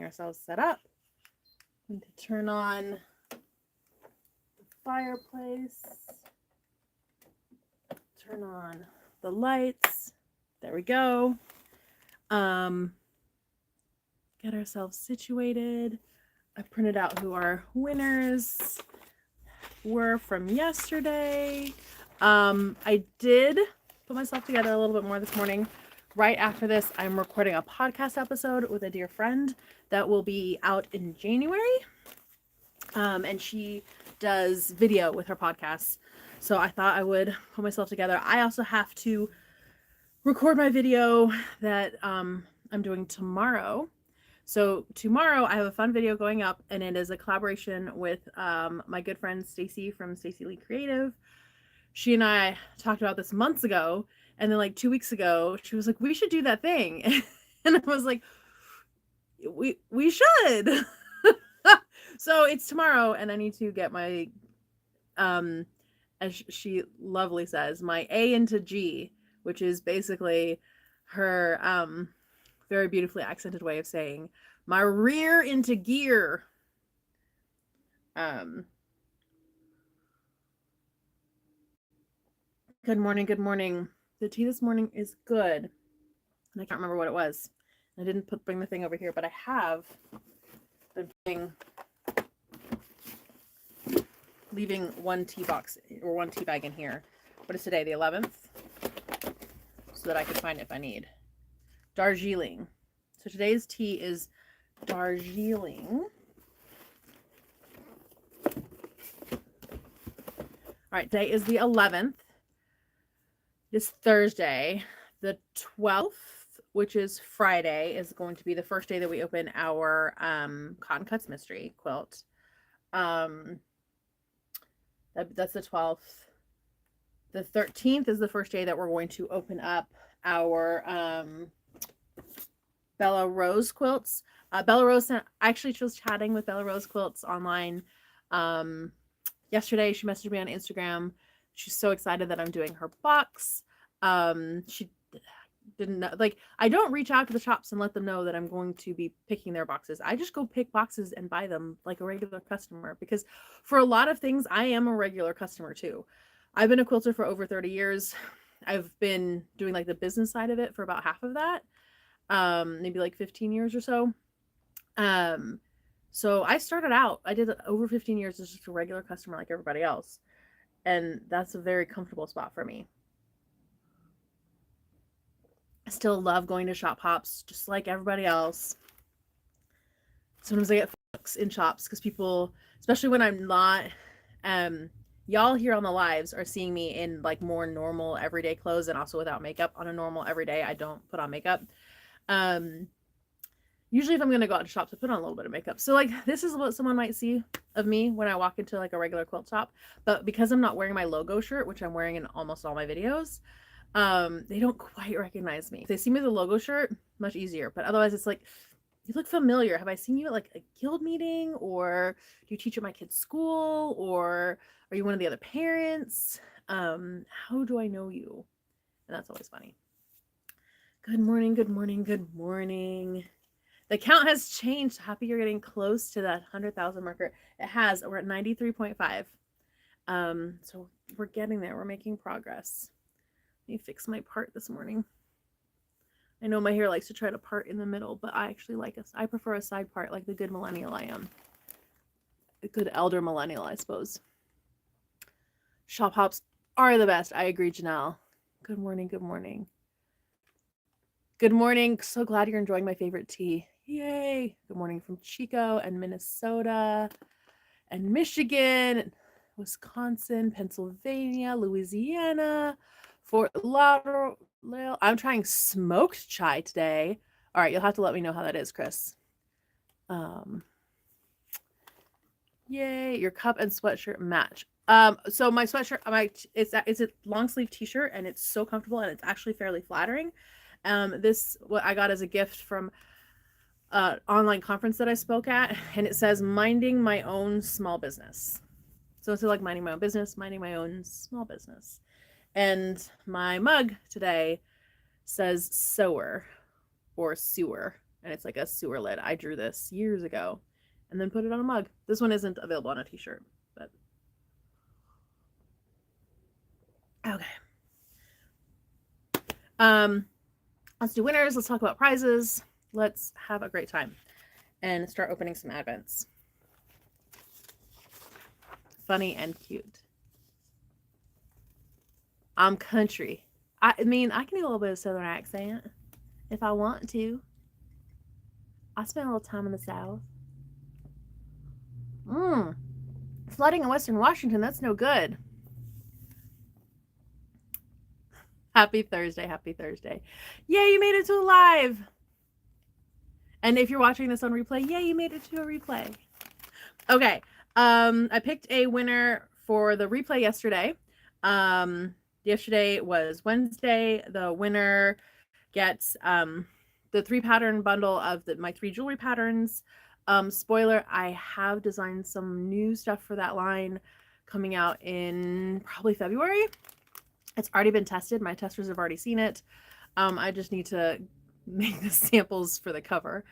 ourselves set up. I'm going to turn on the fireplace. Turn on the lights. There we go. Get ourselves situated. I printed out who our winners were from yesterday. I did put myself together a little bit more this morning. Right after this, I'm recording a podcast episode with a dear friend that will be out in January. And she does video with her podcasts. So I thought I would put myself together. I also have to record my video that I'm doing tomorrow. So tomorrow I have a fun video going up, and it is a collaboration with my good friend Stacy from Stacy Lee Creative. She and I talked about this months ago, and then like 2 weeks ago she was like, we should do that thing. And I was like, we should. So it's tomorrow, and I need to get my as she lovely says, my A into G, which is basically her very beautifully accented way of saying my rear into gear. Good morning, good morning. The tea this morning is good, and I can't remember what it was. I didn't bring the thing over here, but I have been leaving one tea box or one tea bag in here. What is today, the 11th? So that I can find it if I need. Darjeeling. So today's tea is Darjeeling. All right, today is the 11th. This Thursday, the 12th, which is Friday, is going to be the first day that we open our Cotton Cuts Mystery quilt. That's the 12th. The 13th is the first day that we're going to open up our Bella Rose quilts. Bella Rose, actually, she was chatting with Bella Rose Quilts online yesterday. She messaged me on Instagram. She's so excited that I'm doing her box. She didn't know, like, I don't reach out to the shops and let them know that I'm going to be picking their boxes. I just go pick boxes and buy them like a regular customer, because for a lot of things, I am a regular customer too. I've been a quilter for over 30 years. I've been doing like the business side of it for about half of that. Maybe like 15 years or so. So I started out, I did over 15 years as just a regular customer like everybody else. And that's a very comfortable spot for me. I still love going to shop hops just like everybody else. Sometimes I get fucks in shops because people, especially when I'm not, y'all here on the lives are seeing me in like more normal everyday clothes and also without makeup on a normal everyday. I don't put on makeup. Usually if I'm going to go out to shops, I put on a little bit of makeup. So like this is what someone might see of me when I walk into like a regular quilt shop. But because I'm not wearing my logo shirt, which I'm wearing in almost all my videos, they don't quite recognize me. If they see me with a logo shirt, much easier. But otherwise it's like, you look familiar. Have I seen you at like a guild meeting, or do you teach at my kid's school, or are you one of the other parents? How do I know you? And that's always funny. Good morning, good morning, good morning. The count has changed. Happy you're getting close to that 100,000 marker. It has. We're at 93.5. So we're getting there. We're making progress. Let me fix my part this morning. I know my hair likes to try to part in the middle, but I actually like I prefer a side part like the good millennial I am. A good elder millennial, I suppose. Shop hops are the best. I agree, Janelle. Good morning, good morning. Good morning. So glad you're enjoying my favorite tea. Yay. Good morning from Chico and Minnesota and Michigan, Wisconsin, Pennsylvania, Louisiana, Fort Lauderdale. I'm trying smoked chai today. All right, you'll have to let me know how that is, Chris. Yay, your cup and sweatshirt match. So my sweatshirt, it's a long sleeve t-shirt, and it's so comfortable, and it's actually fairly flattering. This what I got as a gift from an online conference that I spoke at, and it says minding my own small business. So it's like minding my own business, minding my own small business. And my mug today says sewer or sewer. and it's like a sewer lid. I drew this years ago and then put it on a mug. This one isn't available on a t-shirt, but okay. Let's do winners. Let's talk about prizes. Let's have a great time and start opening some advents. Funny and cute. I'm country. I mean, I can do a little bit of Southern accent if I want to. I spent a little time in the South. Flooding in Western Washington, that's no good. Happy Thursday, happy Thursday. Yay, you made it to a live. And if you're watching this on replay, yay, you made it to a replay. Okay, I picked a winner for the replay yesterday. Yesterday was Wednesday. The winner gets the 3 pattern bundle of my 3 jewelry patterns. Spoiler, I have designed some new stuff for that line coming out in probably February. It's already been tested. My testers have already seen it. I just need to make the samples for the cover.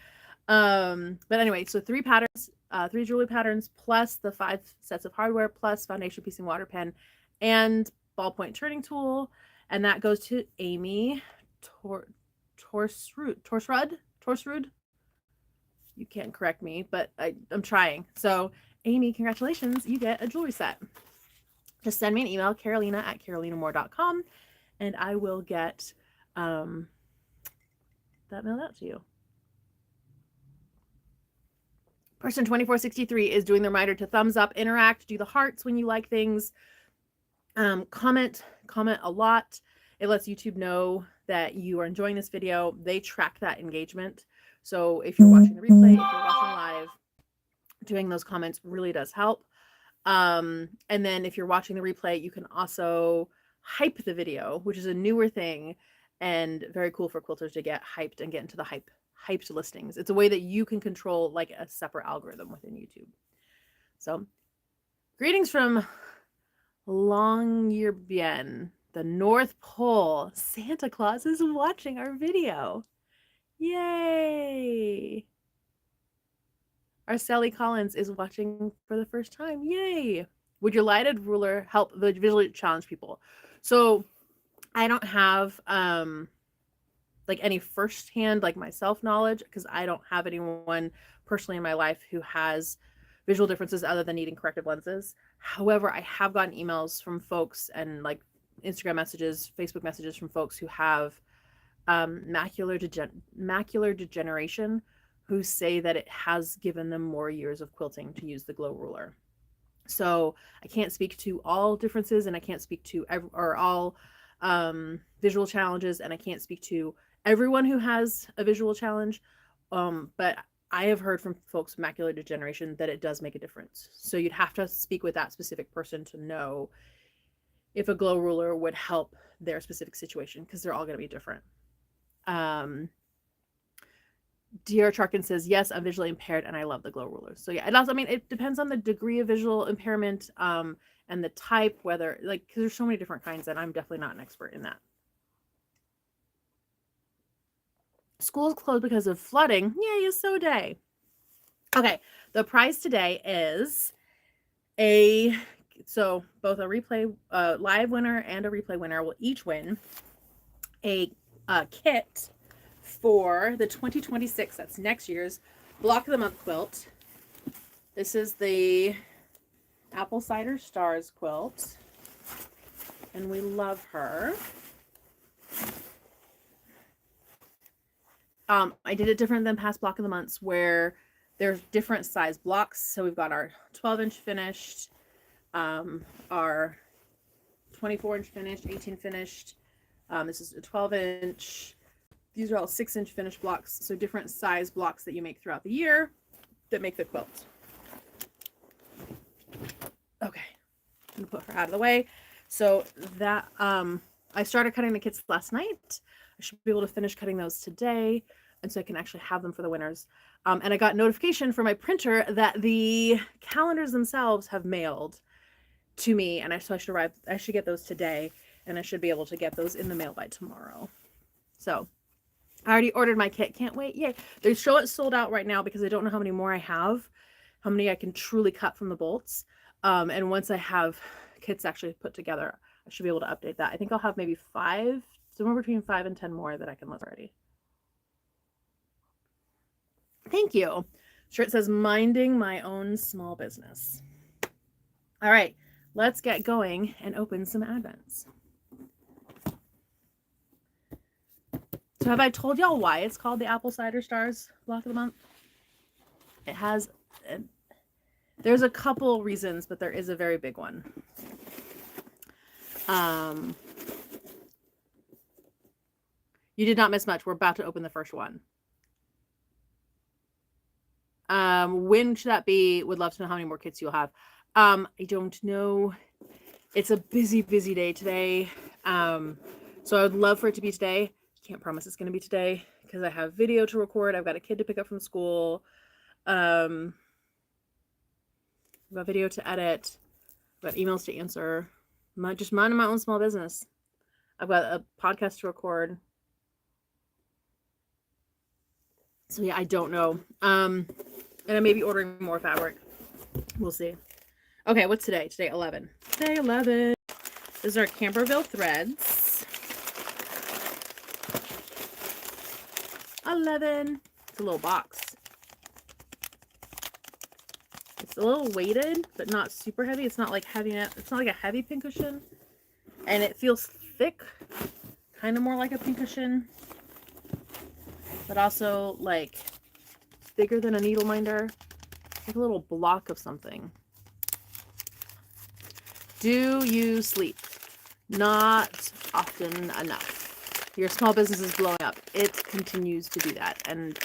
But anyway, so 3 patterns, 3 jewelry patterns, plus the 5 sets of hardware, plus foundation piecing water pen and ballpoint turning tool. And that goes to Amy Torsrud. You can't correct me, but I'm trying. So Amy, congratulations. You get a jewelry set. Just send me an email, carolina@carolinamore.com, and I will get that mailed out to you. Person 2463 is doing the reminder to thumbs up, interact, do the hearts when you like things, comment a lot. It lets YouTube know that you are enjoying this video. They track that engagement. So if you're watching the replay, if you're watching live, doing those comments really does help. And then if you're watching the replay, you can also hype the video, which is a newer thing and very cool for quilters to get hyped and get into the hyped listings. It's a way that you can control like a separate algorithm within YouTube. So greetings from Longyearbyen, the North Pole. Santa Claus is watching our video. Yay! Our Sallie Collins is watching for the first time. Yay! Would your lighted ruler help the visually challenged people? So I don't have like any firsthand like myself knowledge because I don't have anyone personally in my life who has visual differences other than needing corrective lenses. However, I have gotten emails from folks and like Instagram messages, Facebook messages from folks who have macular degeneration, who say that it has given them more years of quilting to use the glow ruler. So I can't speak to all differences, and I can't speak to all visual challenges, and I can't speak to everyone who has a visual challenge. But I have heard from folks with macular degeneration that it does make a difference. So you'd have to speak with that specific person to know if a glow ruler would help their specific situation, because they're all going to be different. DR Charkin says, yes, I'm visually impaired and I love the glow rulers. So yeah, it also, I mean, it depends on the degree of visual impairment and the type, whether like, because there's so many different kinds, and I'm definitely not an expert in that. School's closed because of flooding. Yay, so day. Okay, the prize today is so both a replay live winner and a replay winner will each win a kit for the 2026, that's next year's Block of the Month quilt. This is the Apple Cider Stars quilt, and we love her. I did it different than past Block of the Months where there's different size blocks. So we've got our 12-inch finished, our 24-inch finished, 18 finished. This is a 12-inch. These are all 6-inch finished blocks. So different size blocks that you make throughout the year that make the quilt. Okay, I'm gonna put her out of the way. So that I started cutting the kits last night. I should be able to finish cutting those today, and so I can actually have them for the winners. And I got notification from my printer that the calendars themselves have mailed to me, and so I should get those today, and I should be able to get those in the mail by tomorrow. So I already ordered my kit. Can't wait. Yay. They show it sold out right now because I don't know how many more I have, how many I can truly cut from the bolts. And once I have kits actually put together, I should be able to update that. I think I'll have maybe 5, somewhere between 5 and 10 more that I can list already. Thank you. Shirt says, minding my own small business. All right, let's get going and open some Advents. So have I told y'all why it's called the Apple Cider Stars Block of the Month? It has, there's a couple reasons, but there is a very big one. You did not miss much. We're about to open the first one. When should that be? Would love to know how many more kits you'll have. I don't know. It's a busy day today. So I would love for it to be today. Can't promise it's going to be today because I have video to record. I've got a kid to pick up from school. I've got video to edit. I've got emails to answer. Just minding my own small business. I've got a podcast to record. So yeah, I don't know. And I may be ordering more fabric. We'll see. Okay, what's today? Today 11. Today 11. These are Camberville Threads. 11. It's a little box. It's a little weighted, but not super heavy. It's not like heavy. It's not like a heavy pincushion, and it feels thick, kind of more like a pincushion, but also like bigger than a needle minder, like a little block of something. Do you sleep? Not often enough. Your small business is blowing up. It continues to do that, and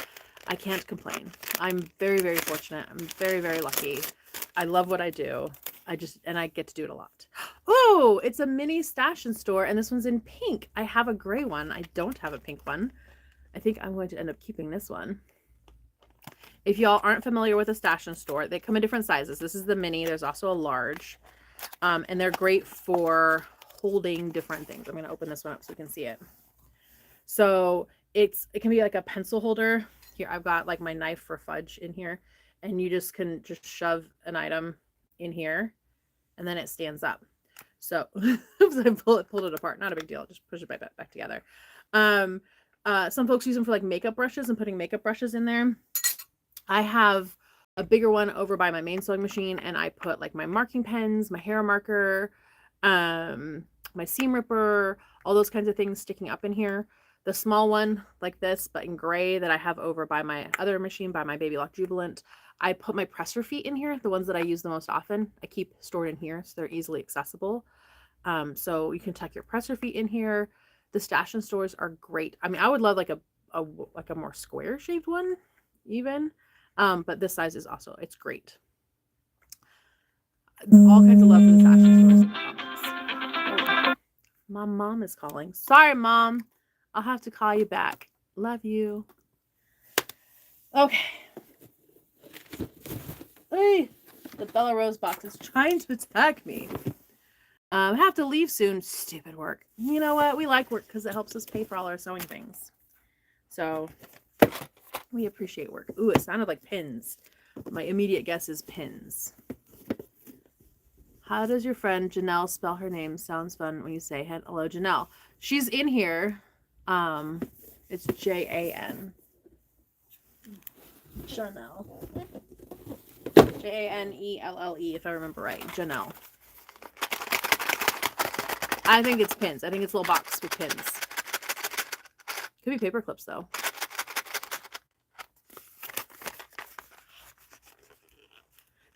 I can't complain. I'm very, very fortunate. I'm very, very lucky. I love what I do. I get to do it a lot. Oh, it's a mini stash and store, and this one's in pink. I have a gray one. I don't have a pink one. I think I'm going to end up keeping this one. If y'all aren't familiar with a stash and store, they come in different sizes. This is the mini. There's also a large, and they're great for holding different things. I'm going to open this one up so you can see it. So it can be like a pencil holder. Here, I've got like my knife for fudge in here, and you can shove an item in here, and then it stands up. So, oops, I pulled it apart. Not a big deal. Just push it back together. Some folks use them for like makeup brushes and putting makeup brushes in there. I have a bigger one over by my main sewing machine, and I put like my marking pens, my hair marker, my seam ripper, all those kinds of things sticking up in here. The small one like this, but in gray, that I have over by my other machine, by my Baby Lock Jubilant, I put my presser feet in here, the ones that I use the most often. I keep stored in here, so they're easily accessible. So you can tuck your presser feet in here. The stash and stores are great. I mean, I would love like a more square shaped one even. But this size is also, it's great. All kinds of love for the stash and stores in the comments. Oh, my mom is calling. Sorry, Mom. I'll have to call you back. Love you. Okay. Hey, the Bella Rose box is trying to attack me. I have to leave soon. Stupid work. You know what? We like work because it helps us pay for all our sewing things. So we appreciate work. Ooh, it sounded like pins. My immediate guess is pins. How does your friend Janelle spell her name? Sounds fun when you say hello, Janelle. She's in here. It's Jan. Janelle. Janelle, if I remember right. Janelle. I think it's pins. I think it's a little box with pins. Could be paper clips though.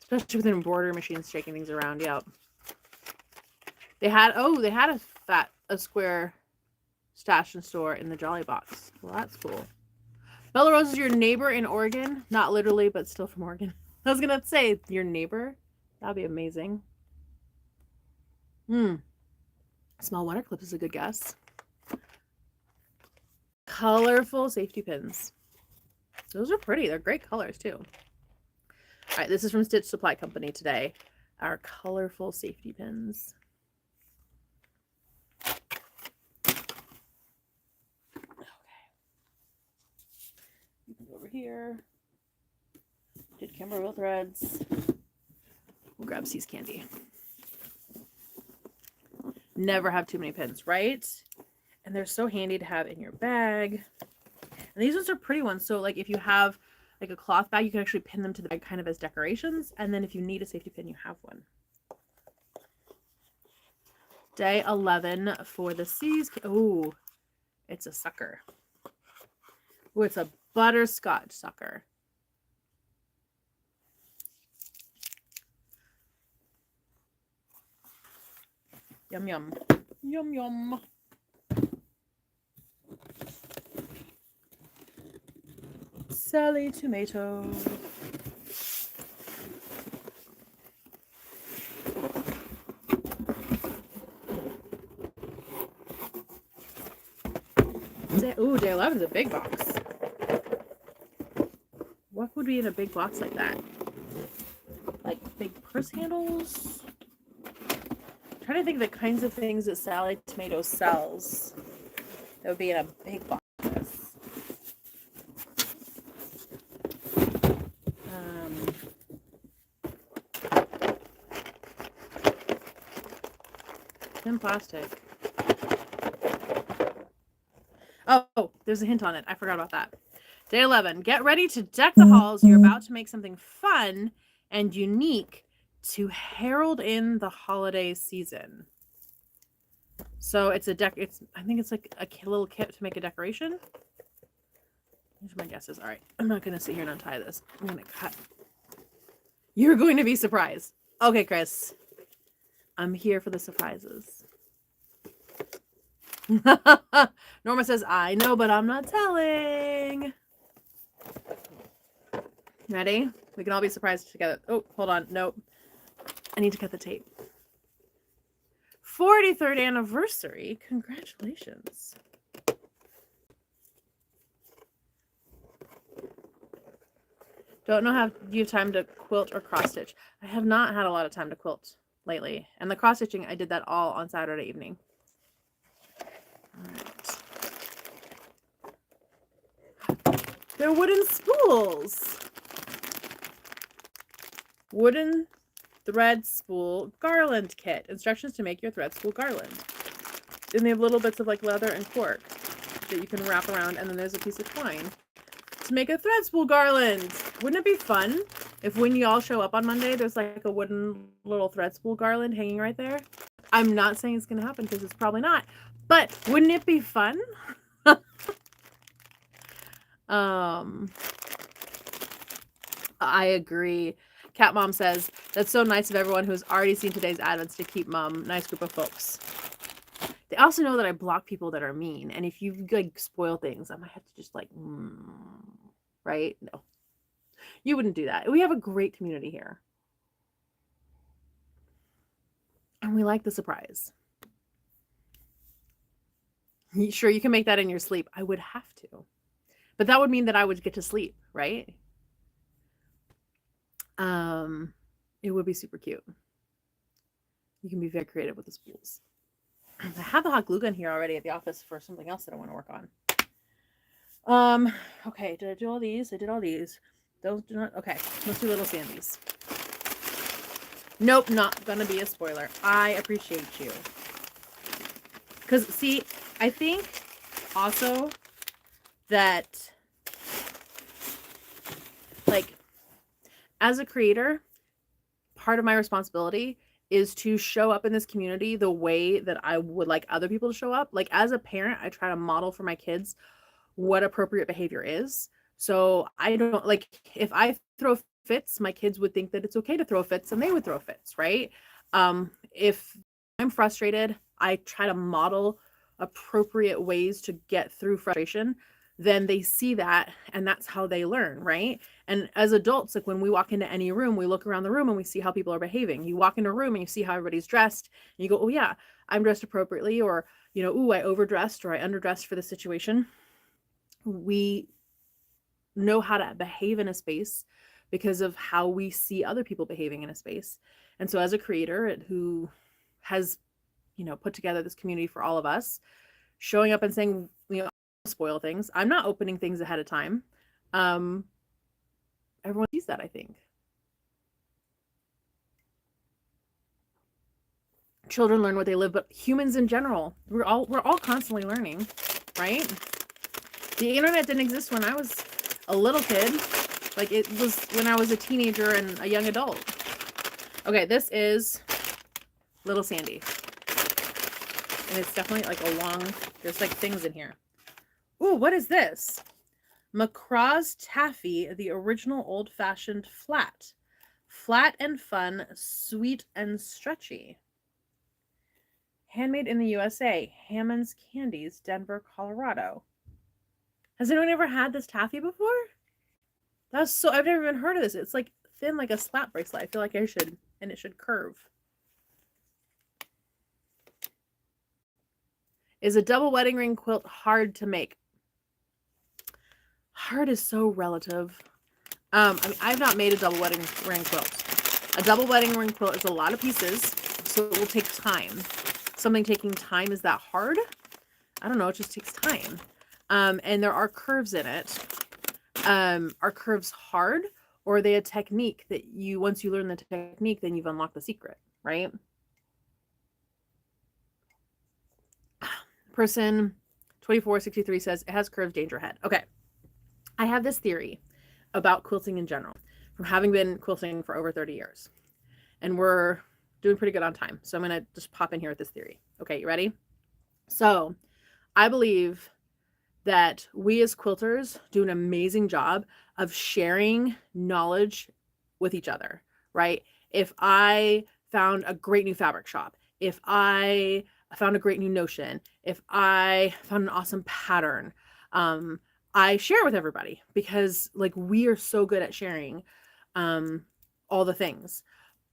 Especially with embroidery machines shaking things around. Yep. They had a square stash and store in the Jolly box. Well, that's cool. Bella Rose is your neighbor in Oregon. Not literally, but still from Oregon. I was gonna say your neighbor. That'd be amazing. Small water clip is a good guess. Colorful safety pins. Those are pretty. They're great colors too. All right, this is from Stitch Supply Company today. Our colorful safety pins. Okay. here. Did Camberville Threads. We'll grab C's candy. Never have too many pins, right? And they're so handy to have in your bag. And these ones are pretty ones. So like if you have like a cloth bag, you can actually pin them to the bag kind of as decorations. And then if you need a safety pin, you have one. Day 11 for the C's. Oh, it's a sucker. Oh, it's a butterscotch sucker. Yum, yum. Yum, yum. Sallie Tomato. Ooh, day 11 is a big box. What would be in a big box like that? Like big purse handles? I'm trying to think of the kinds of things that Sallie Tomato sells that would be in a big box. Thin plastic. Oh, there's a hint on it. I forgot about that. Day 11. Get ready to deck the halls. You're about to make something fun and unique to herald in the holiday season. So it's a deck. I think it's like a little kit to make a decoration. Here's my guesses. All right. I'm not going to sit here and untie this. I'm going to cut. You're going to be surprised. Okay, Chris. I'm here for the surprises. Norma says, I know, but I'm not telling. Ready? We can all be surprised together. Oh, hold on. Nope. I need to cut the tape. 43rd anniversary. Congratulations. Don't know how you have time to quilt or cross stitch. I have not had a lot of time to quilt lately. And the cross stitching, I did that all on Saturday evening. All right. They're wooden spools. Wooden thread spool garland kit. Instructions to make your thread spool garland. And they have little bits of like leather and cork that you can wrap around, and then there's a piece of twine to make a thread spool garland. Wouldn't it be fun if when you all show up on Monday, there's like a wooden little thread spool garland hanging right there? I'm not saying it's going to happen because it's probably not, but wouldn't it be fun? I agree. Cat Mom says, that's so nice of everyone who's already seen today's advents to keep mom. Nice group of folks. They also know that I block people that are mean. And if you like spoil things, I might have to just like, right? No, you wouldn't do that. We have a great community here. And we like the surprise. Sure, you can make that in your sleep. I would have to. But that would mean that I would get to sleep, right? It would be super cute. You can be very creative with the spools. I have the hot glue gun here already at the office for something else that I want to work on. Okay, did I do all these? I did all these. Those do not. Okay, let's do little Sandies. Nope, not gonna be a spoiler. I appreciate you. Because, see, I think also that, like, as a creator, part of my responsibility is to show up in this community the way that I would like other people to show up. Like, as a parent, I try to model for my kids what appropriate behavior is. So I don't, like, if I throw fits, my kids would think that it's okay to throw fits, and they would throw fits, right? If I'm frustrated, I try to model appropriate ways to get through frustration. Then they see that, and that's how they learn, right? And as adults, like when we walk into any room, we look around the room and we see how people are behaving. You walk into a room and you see how everybody's dressed, and you go, oh yeah, I'm dressed appropriately, or, you know, ooh, I overdressed or I underdressed for the situation. We know how to behave in a space because of how we see other people behaving in a space. And so as a creator who has, you know, put together this community for all of us, showing up and saying, you know, spoil things. I'm not opening things ahead of time. Everyone sees that, I think. Children learn what they live, but humans in general, we're all constantly learning, right? The internet didn't exist when I was a little kid. Like, it was when I was a teenager and a young adult. Okay, this is Little Sandy. And it's definitely like a long, there's like things in here. Ooh, what is this? McCraw's Taffy, the original old-fashioned flat. Flat and fun, sweet and stretchy. Handmade in the USA. Hammond's Candies, Denver, Colorado. Has anyone ever had this taffy before? That's so, I've never even heard of this. It's like thin, like a slap bracelet. I feel like I should, and it should curve. Is a double wedding ring quilt hard to make? Hard is so relative. I mean, I've not made a double wedding ring quilt. A double wedding ring quilt is a lot of pieces, so it will take time. Something taking time is that hard? I don't know, it just takes time. And there are curves in it. Are curves hard, or are they a technique that you, once you learn the technique, then you've unlocked the secret, right? Person 2463 says, it has curves, danger ahead. Okay. I have this theory about quilting in general from having been quilting for over 30 years. And we're doing pretty good on time. So I'm going to just pop in here with this theory. Okay, you ready? So I believe that we as quilters do an amazing job of sharing knowledge with each other, right? If I found a great new fabric shop, if I found a great new notion, if I found an awesome pattern, I share with everybody because like we are so good at sharing all the things.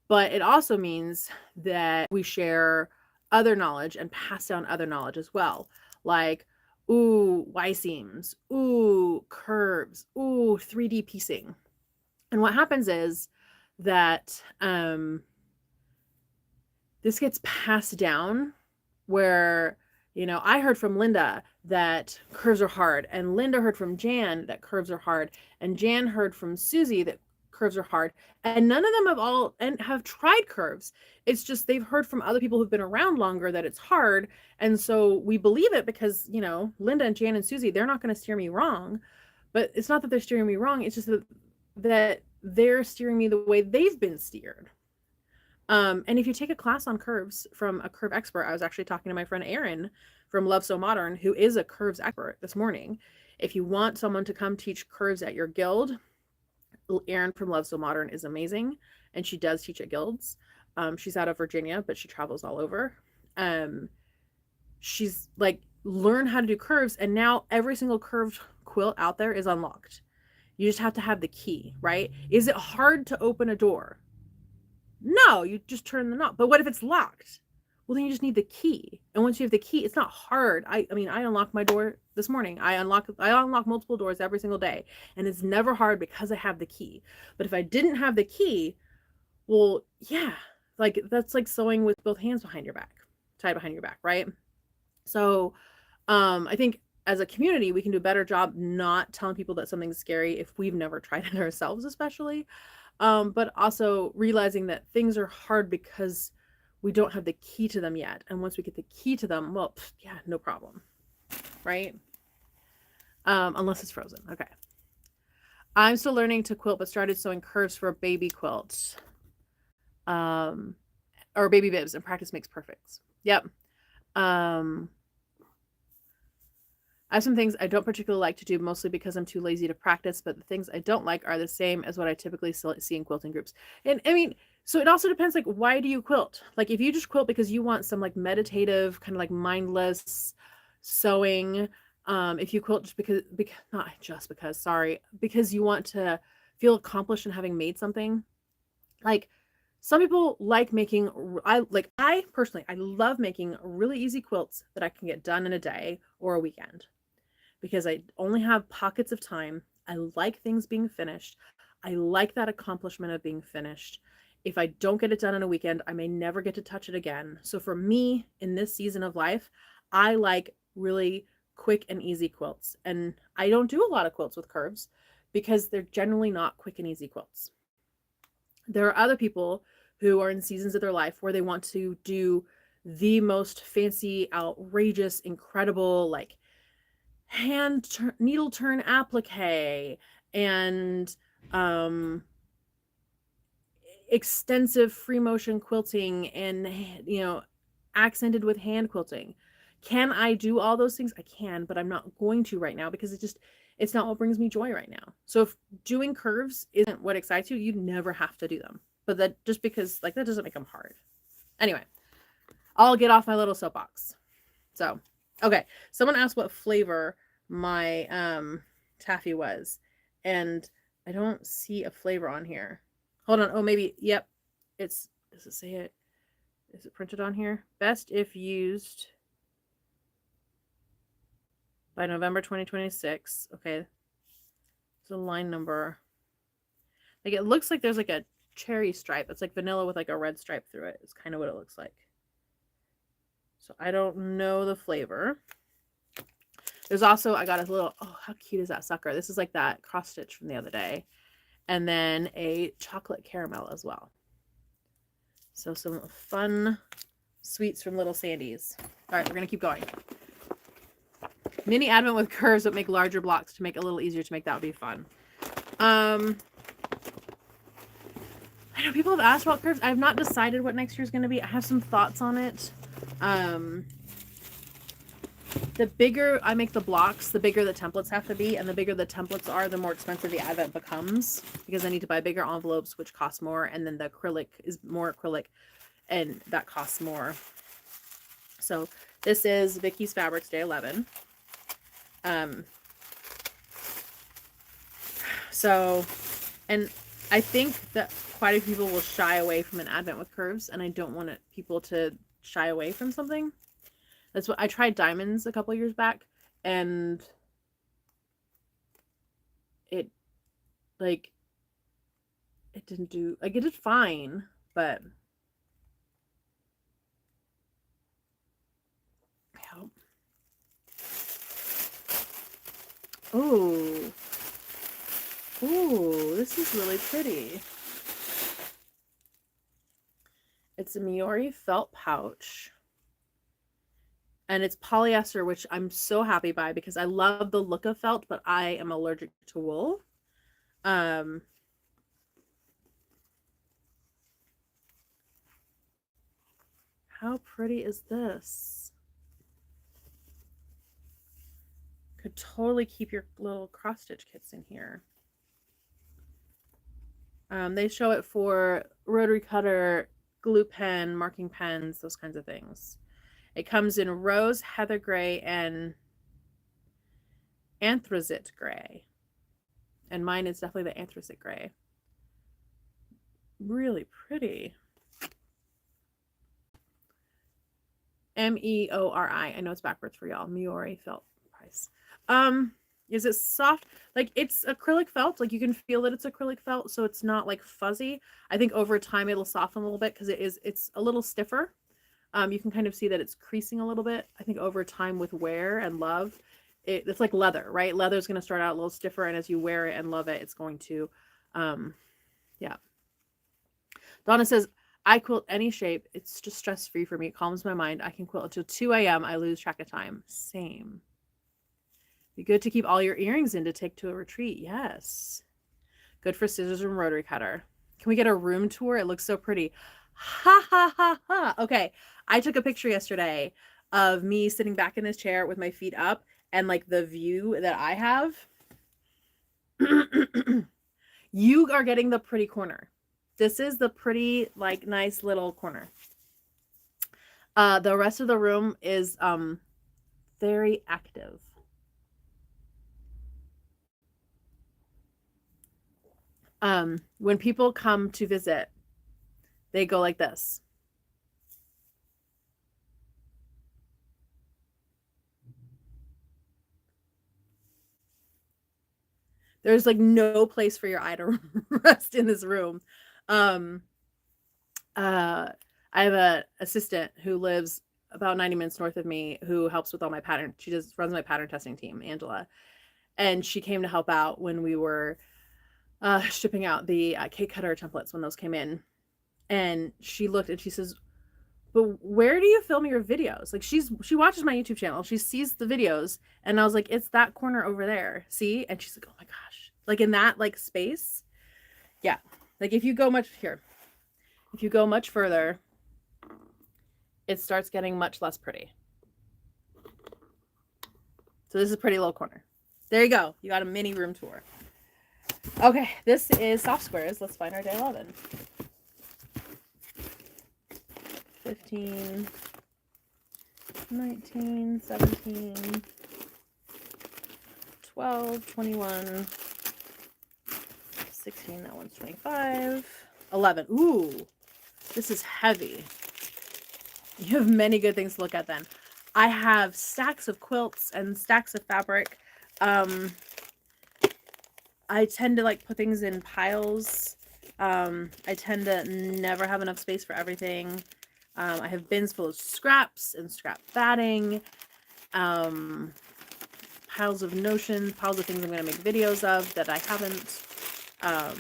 But it also means that we share other knowledge and pass down other knowledge as well. Like, ooh, Y seams, ooh, curves, ooh, 3D piecing. And what happens is that this gets passed down where, you know, I heard from Linda that curves are hard, and Linda heard from Jan that curves are hard, and Jan heard from Susie that curves are hard, and none of them have tried curves. It's just they've heard from other people who've been around longer that it's hard, and so we believe it because, you know, Linda and Jan and Susie, they're not going to steer me wrong. But it's not that they're steering me wrong, it's just that they're steering me the way they've been steered. And if you take a class on curves from a curve expert, I was actually talking to my friend Erin from Love So Modern, who is a curves expert this morning. If you want someone to come teach curves at your guild, Erin from Love So Modern is amazing, and she does teach at guilds. She's out of Virginia, but she travels all over. She's like, learn how to do curves, and now every single curved quilt out there is unlocked. You just have to have the key, right? Is it hard to open a door? No, you just turn the knob. But what if it's locked? Well, then you just need the key. And once you have the key, it's not hard. I mean, I unlocked my door this morning. I unlock multiple doors every single day, and it's never hard because I have the key. But if I didn't have the key, well, yeah, like that's like sewing with both hands behind your back, tied behind your back, right? So, I think as a community, we can do a better job not telling people that something's scary if we've never tried it ourselves, especially. But also realizing that things are hard because we don't have the key to them yet. And once we get the key to them, well, yeah, no problem. Right? Unless it's frozen. Okay. I'm still learning to quilt, but started sewing curves for a baby quilt. Or baby bibs, and practice makes perfect. Yep. I have some things I don't particularly like to do, mostly because I'm too lazy to practice, but the things I don't like are the same as what I typically see in quilting groups. And I mean, so it also depends, like, why do you quilt? Like, if you just quilt because you want some, like, meditative, kind of, like, mindless sewing, if you quilt just because not just because, sorry, because you want to feel accomplished in having made something, like, some people like making, I personally, I love making really easy quilts that I can get done in a day or a weekend. Because I only have pockets of time. I like things being finished. I like that accomplishment of being finished. If I don't get it done in a weekend, I may never get to touch it again. So for me, in this season of life, I like really quick and easy quilts. And I don't do a lot of quilts with curves because they're generally not quick and easy quilts. There are other people who are in seasons of their life where they want to do the most fancy, outrageous, incredible, like needle turn applique and extensive free motion quilting and, you know, accented with hand quilting. Can I do all those things? I can, but I'm not going to right now because it's not what brings me joy right now. So if doing curves isn't what excites you, you never have to do them. But that just because like that doesn't make them hard. Anyway, I'll get off my little soapbox. So, okay. Someone asked what flavor my taffy was, and I don't see a flavor on here. Hold on. Oh, maybe. Yep. Does it say it? Is it printed on here? Best if used by November 2026. Okay. It's a line number. Like it looks like there's like a cherry stripe. It's like vanilla with like a red stripe through it. It's kind of what it looks like. So I don't know the flavor. There's also, I got a little, oh, how cute is that sucker? This is like that cross stitch from the other day. And then a chocolate caramel as well. So some fun sweets from Little Sandy's. All right, we're going to keep going. Mini advent with curves that make larger blocks to make it a little easier to make. That would be fun. I know people have asked about curves. I have not decided what next year is going to be. I have some thoughts on it. The bigger I make the blocks, the bigger the templates have to be, and the bigger the templates are, the more expensive the advent becomes, because I need to buy bigger envelopes, which cost more, and then the acrylic is more acrylic, and that costs more. So this is Vicky's Fabrics Day 11. So, and I think that quite a few people will shy away from an advent with curves, and I don't want people to shy away from something. That's what I tried diamonds a couple years back, and it didn't do, like, it did fine, but yeah. Ooh, this is really pretty. It's a Miori felt pouch. And it's polyester, which I'm so happy by because I love the look of felt, but I am allergic to wool. How pretty is this? Could totally keep your little cross stitch kits in here. They show it for rotary cutter, glue pen, marking pens, those kinds of things. It comes in rose, heather gray, and anthracite gray. And mine is definitely the anthracite gray. Really pretty. M-E-O-R-I. I know it's backwards for y'all. Miori felt price. Is it soft? Like, it's acrylic felt. Like, you can feel that it's acrylic felt, so it's not like fuzzy. I think over time it'll soften a little bit because it's a little stiffer. You can kind of see that it's creasing a little bit. I think over time with wear and love, it's like leather, right? Leather is going to start out a little stiffer, and as you wear it and love it, it's going to, yeah. Donna says, I quilt any shape. It's just stress-free for me. It calms my mind. I can quilt until 2 a.m. I lose track of time. Same. Be good to keep all your earrings in to take to a retreat. Yes. Good for scissors and rotary cutter. Can we get a room tour? It looks so pretty. Ha ha ha ha. Okay. I took a picture yesterday of me sitting back in this chair with my feet up and like the view that I have. You are getting the pretty corner. This is the pretty, like, nice little corner. The rest of the room is very active. When people come to visit, they go like this. There's like no place for your eye to rest in this room. I have an assistant who lives about 90 minutes north of me who helps with all my pattern. She runs my pattern testing team, Angela. and she came to help out when we were shipping out the cake cutter templates when those came in. And she looked and she says, but where do you film your videos? Like she watches my YouTube channel. She sees the videos. And I was like, it's that corner over there. See? And she's like, oh my gosh. Like in that like space. Yeah. Like if you go much further, it starts getting much less pretty. So this is a pretty little corner. There you go. You got a mini room tour. Okay. This is soft squares. Let's find our day 11. 15, 19, 17, 12, 21, 16, that one's 25, 11. Ooh, this is heavy. You have many good things to look at then. I have stacks of quilts and stacks of fabric. I tend to like put things in piles. I tend to never have enough space for everything. I have bins full of scraps and scrap batting, piles of notions, piles of things I'm going to make videos of that I haven't. I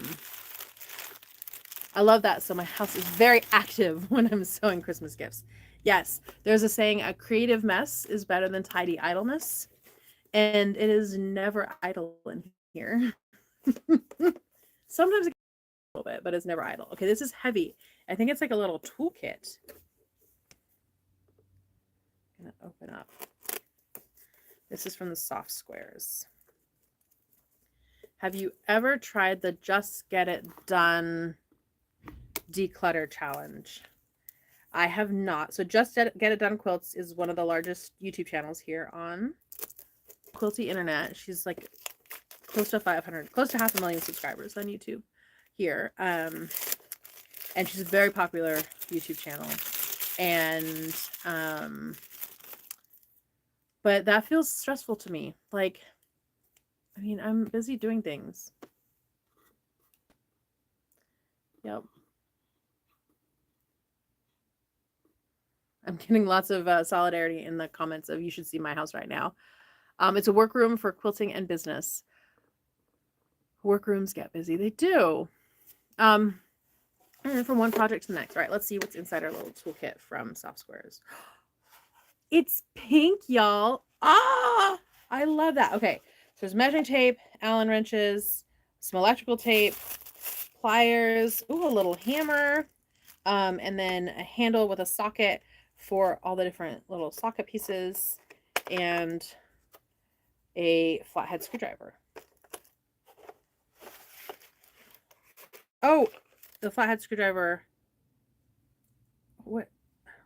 love that. So my house is very active when I'm sewing Christmas gifts. Yes, there's a saying, a creative mess is better than tidy idleness. And it is never idle in here. Sometimes it gets a little bit, but it's never idle. Okay, this is heavy. I think it's like a little toolkit. I'm gonna open up. This is from the Soft Squares. Have you ever tried the Just Get It Done Declutter Challenge? I have not. So Just Get It Done Quilts is one of the largest YouTube channels here on Quilty Internet. She's like close to 500, close to 500,000 subscribers on YouTube here. And she's a very popular YouTube channel. And but that feels stressful to me. Like, I mean, I'm busy doing things. Yep. I'm getting lots of solidarity in the comments of you should see my house right now. It's a workroom for quilting and business. Workrooms get busy. They do. And from one project to the next. All right, let's see what's inside our little toolkit from Soft Squares. It's pink, y'all. Ah, I love that. Okay, so there's measuring tape, Allen wrenches, some electrical tape, pliers, ooh, a little hammer, and then a handle with a socket for all the different little socket pieces, and a flathead screwdriver. Oh, the flathead screwdriver. What?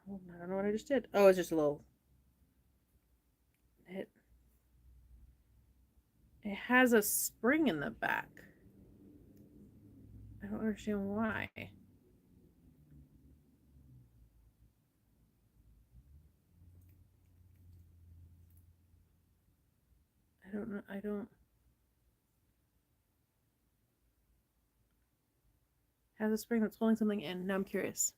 I don't know what I just did. Oh, it's just a little. It has a spring in the back. I don't understand why. I don't know. I don't have a spring that's holding something in. Now I'm curious.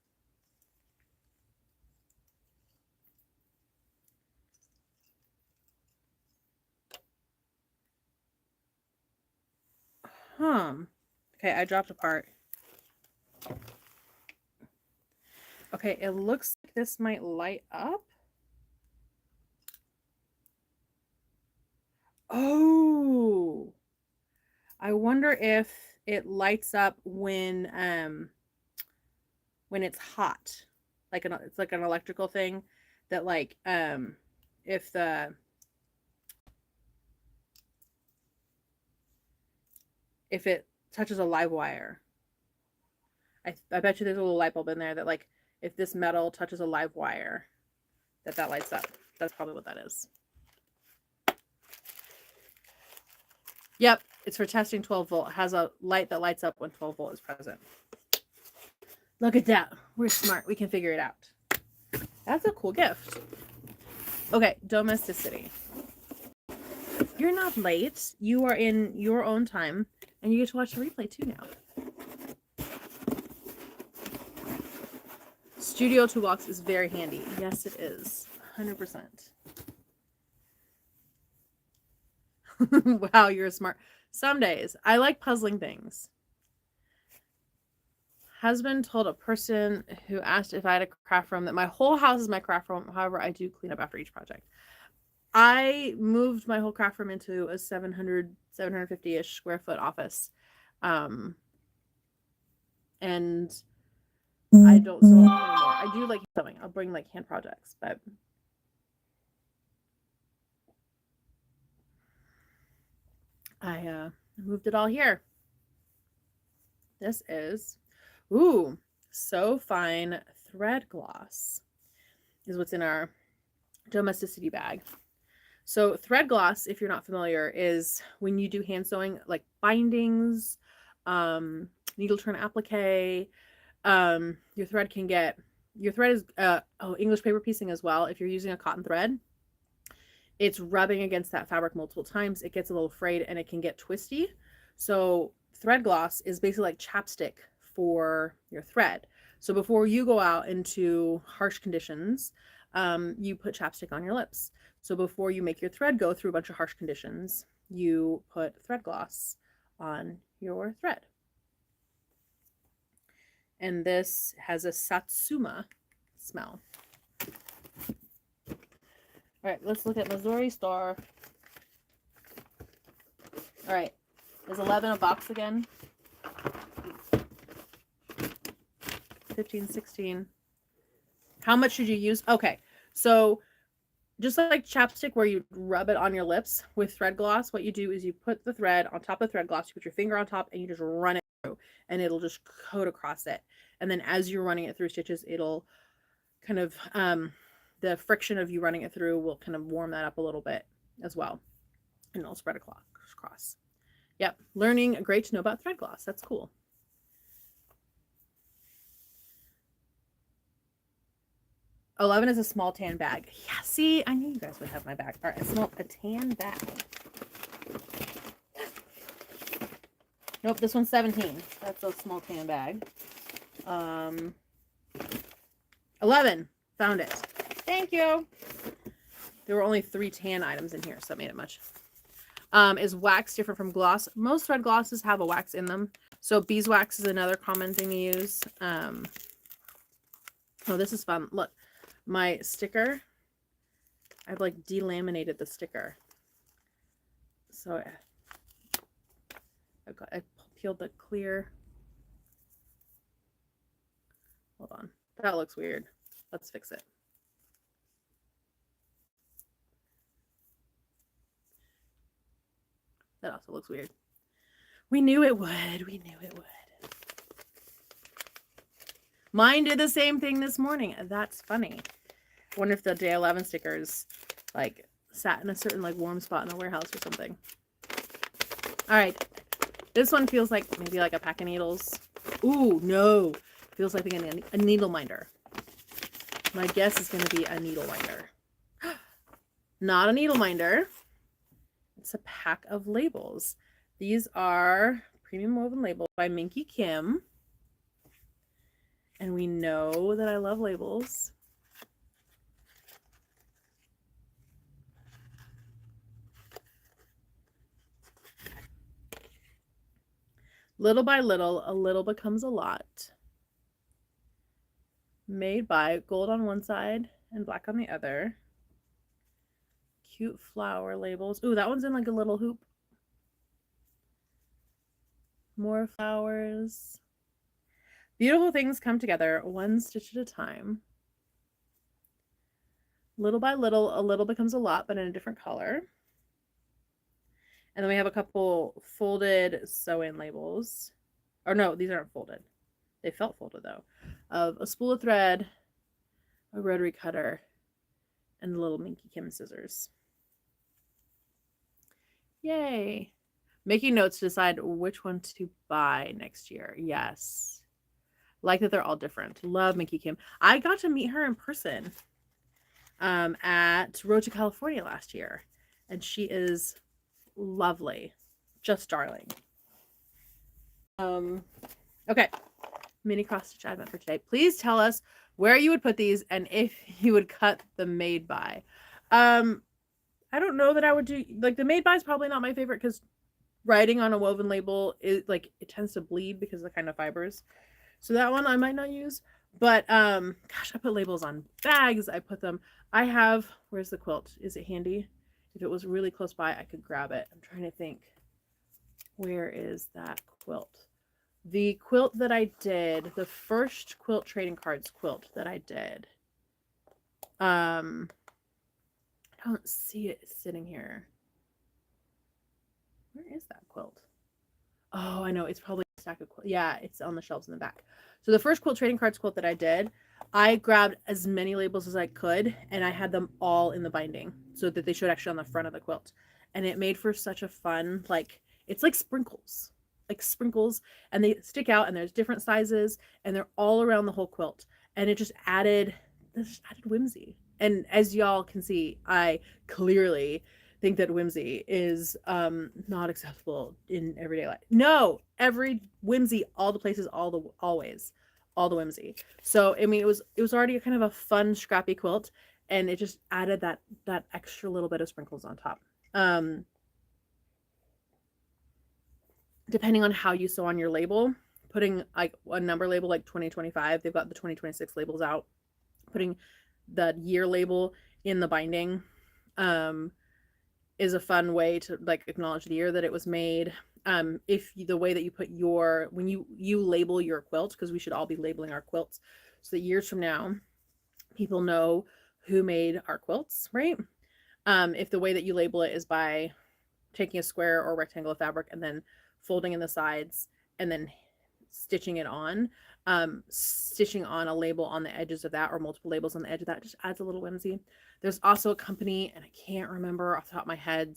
Okay, I dropped a part. Okay, it looks like this might light up. Oh, I wonder if it lights up when it's hot. Like it's like an electrical thing that like if it touches a live wire. I bet you there's a little light bulb in there that like if this metal touches a live wire that lights up. That's probably what that is. Yep, it's for testing 12 volt. It has a light that lights up when 12 volt is present. Look at that. We're smart. We can figure it out. That's a cool gift. Okay, Domesticity. You're not late. You are in your own time, and you get to watch the replay too now. Studio Toolbox is very handy. Yes, it is. 100%. Wow, you're smart. Some days. I like puzzling things. Husband told a person who asked if I had a craft room that my whole house is my craft room. However, I do clean up after each project. I moved my whole craft room into a 750-ish square foot office. And I don't sew anymore. I do like sewing. I'll bring like hand projects, but I moved it all here. This is, ooh, So Fine Thread Gloss is what's in our Domesticity bag. So thread gloss, if you're not familiar, is when you do hand sewing, like bindings, needle turn applique, your thread is English paper piecing as well. If you're using a cotton thread, it's rubbing against that fabric multiple times. It gets a little frayed and it can get twisty. So thread gloss is basically like chapstick for your thread. So before you go out into harsh conditions, you put chapstick on your lips. So before you make your thread go through a bunch of harsh conditions, you put thread gloss on your thread. And this has a Satsuma smell. All right, let's look at Missouri Star. All right, is 11 a box again? 15, 16. How much should you use? Okay, so just like chapstick where you rub it on your lips, with thread gloss, what you do is you put the thread on top of the thread gloss, you put your finger on top, and you just run it through, and it'll just coat across it. And then as you're running it through stitches, it'll kind of, the friction of you running it through will kind of warm that up a little bit as well. And it'll spread across. Yep, learning, great to know about thread gloss. That's cool. $11 is a small tan bag. Yeah, see, I knew you guys would have my bag. All right, a tan bag. Nope, this one's 17. That's a small tan bag. 11. Found it. Thank you. There were only 3 tan items in here, so that made it much. Is wax different from gloss? Most thread glosses have a wax in them. So beeswax is another common thing to use. Oh, this is fun. Look. My sticker, I've like delaminated the sticker. So I peeled the clear. Hold on. That looks weird. Let's fix it. That also looks weird. We knew it would. We knew it would. Mine did the same thing this morning. That's funny. I wonder if the day 11 stickers like sat in a certain like warm spot in the warehouse or something. All right. This one feels like maybe like a pack of needles. Ooh, no. Feels like a needle minder. My guess is going to be a needle minder. Not a needle minder. It's a pack of labels. These are premium woven labels by Minky Kim. And we know that I love labels. Little by little, a little becomes a lot. Made by gold on one side and black on the other. Cute flower labels. Ooh, that one's in like a little hoop. More flowers. Beautiful things come together, one stitch at a time. Little by little, a little becomes a lot, but in a different color. And then we have a couple folded sew-in labels. Or no, these aren't folded. They felt folded though. Of a spool of thread, a rotary cutter, and the little Minky Kim scissors. Yay. Making notes to decide which one to buy next year. Yes. Like that they're all different. Love Minky Kim. I got to meet her in person at Rosa, California last year. And she is lovely. Just darling. Okay. Mini cross stitch advent for today. Please tell us where you would put these and if you would cut the made by. I I don't know that I would do, like, the made by is probably not my favorite because writing on a woven label is like, it tends to bleed because of the kind of fibers. So that one I might not use. But gosh, I put labels on bags. I put them. I have, where's the quilt? Is it handy? If it was really close by, I could grab it. I'm trying to think. Where is that quilt? The quilt that I did, the first quilt trading cards quilt that I did. I don't see it sitting here. Where is that quilt? Oh, I know. It's probably a stack of quilt. Yeah, it's on the shelves in the back. So the first quilt trading cards quilt that I did, I grabbed as many labels as I could, and I had them all in the binding so that they showed actually on the front of the quilt. And it made for such a fun, like, it's like sprinkles, and they stick out, and there's different sizes, and they're all around the whole quilt. And it just added whimsy. And as y'all can see, I clearly think that whimsy is not acceptable in everyday life. No, every whimsy, all the places, always, all the whimsy. So I mean, it was already kind of a fun, scrappy quilt, and it just added that extra little bit of sprinkles on top. Depending on how you sew on your label, putting like a number label like 2025, they've got the 2026 labels out, putting the year label in the binding is a fun way to like acknowledge the year that it was made. If the way that you put your, when you label your quilt, because we should all be labeling our quilts so that years from now people know who made our quilts, right? If the way that you label it is by taking a square or rectangle of fabric and then folding in the sides and then stitching it on, stitching on a label on the edges of that, or multiple labels on the edge of that, just adds a little whimsy. There's also a company, and I can't remember off the top of my head.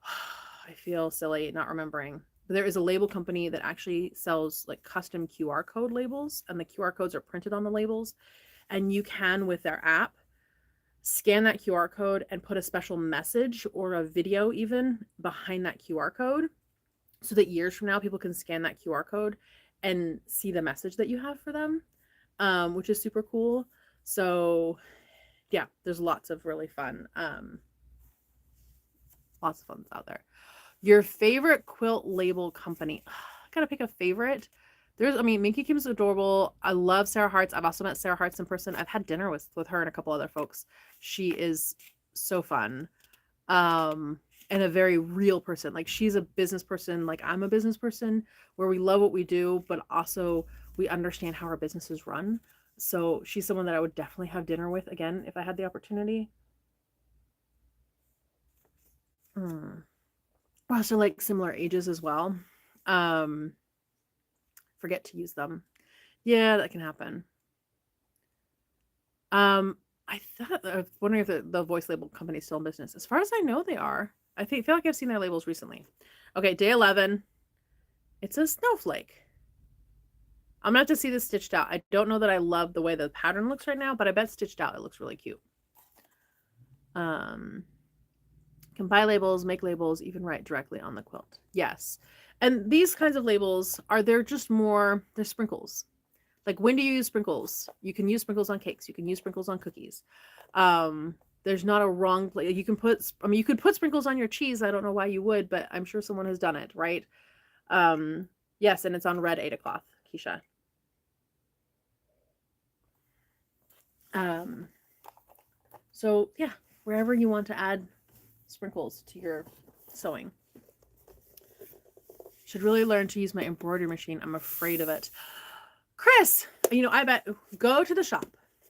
I feel silly not remembering, but there is a label company that actually sells like custom QR code labels, and the QR codes are printed on the labels, and you can, with their app, scan that QR code and put a special message or a video even behind that QR code, so that years from now people can scan that QR code and see the message that you have for them, which is super cool. So yeah, there's lots of really fun, lots of fun out there. Your favorite quilt label company? I gotta pick a favorite. I mean, Minky Kim's adorable. I love Sarah Hart's. I've also met Sarah Hart's in person. I've had dinner with her and a couple other folks. She is so fun. And a very real person. Like, she's a business person, like I'm a business person, where we love what we do, but also we understand how our businesses run. So she's someone that I would definitely have dinner with again if I had the opportunity. We're also like similar ages as well. Forget to use them. Yeah, that can happen. I was wondering if the voice label company is still in business. As far as I know, they are. I feel like I've seen their labels recently. Okay, day 11. It's a snowflake. I'm gonna have to see this stitched out. I don't know that I love the way the pattern looks right now, but I bet stitched out it looks really cute. Can buy labels, make labels, even write directly on the quilt. Yes. And these kinds of labels they're sprinkles. Like, when do you use sprinkles? You can use sprinkles on cakes. You can use sprinkles on cookies. There's not a wrong place. You could put sprinkles on your cheese. I don't know why you would, but I'm sure someone has done it, right? Yes, and it's on red Aida cloth, Keisha. So yeah, wherever you want to add sprinkles to your sewing. Should really learn to use my embroidery machine. I'm afraid of it. Chris, I bet, go to the shop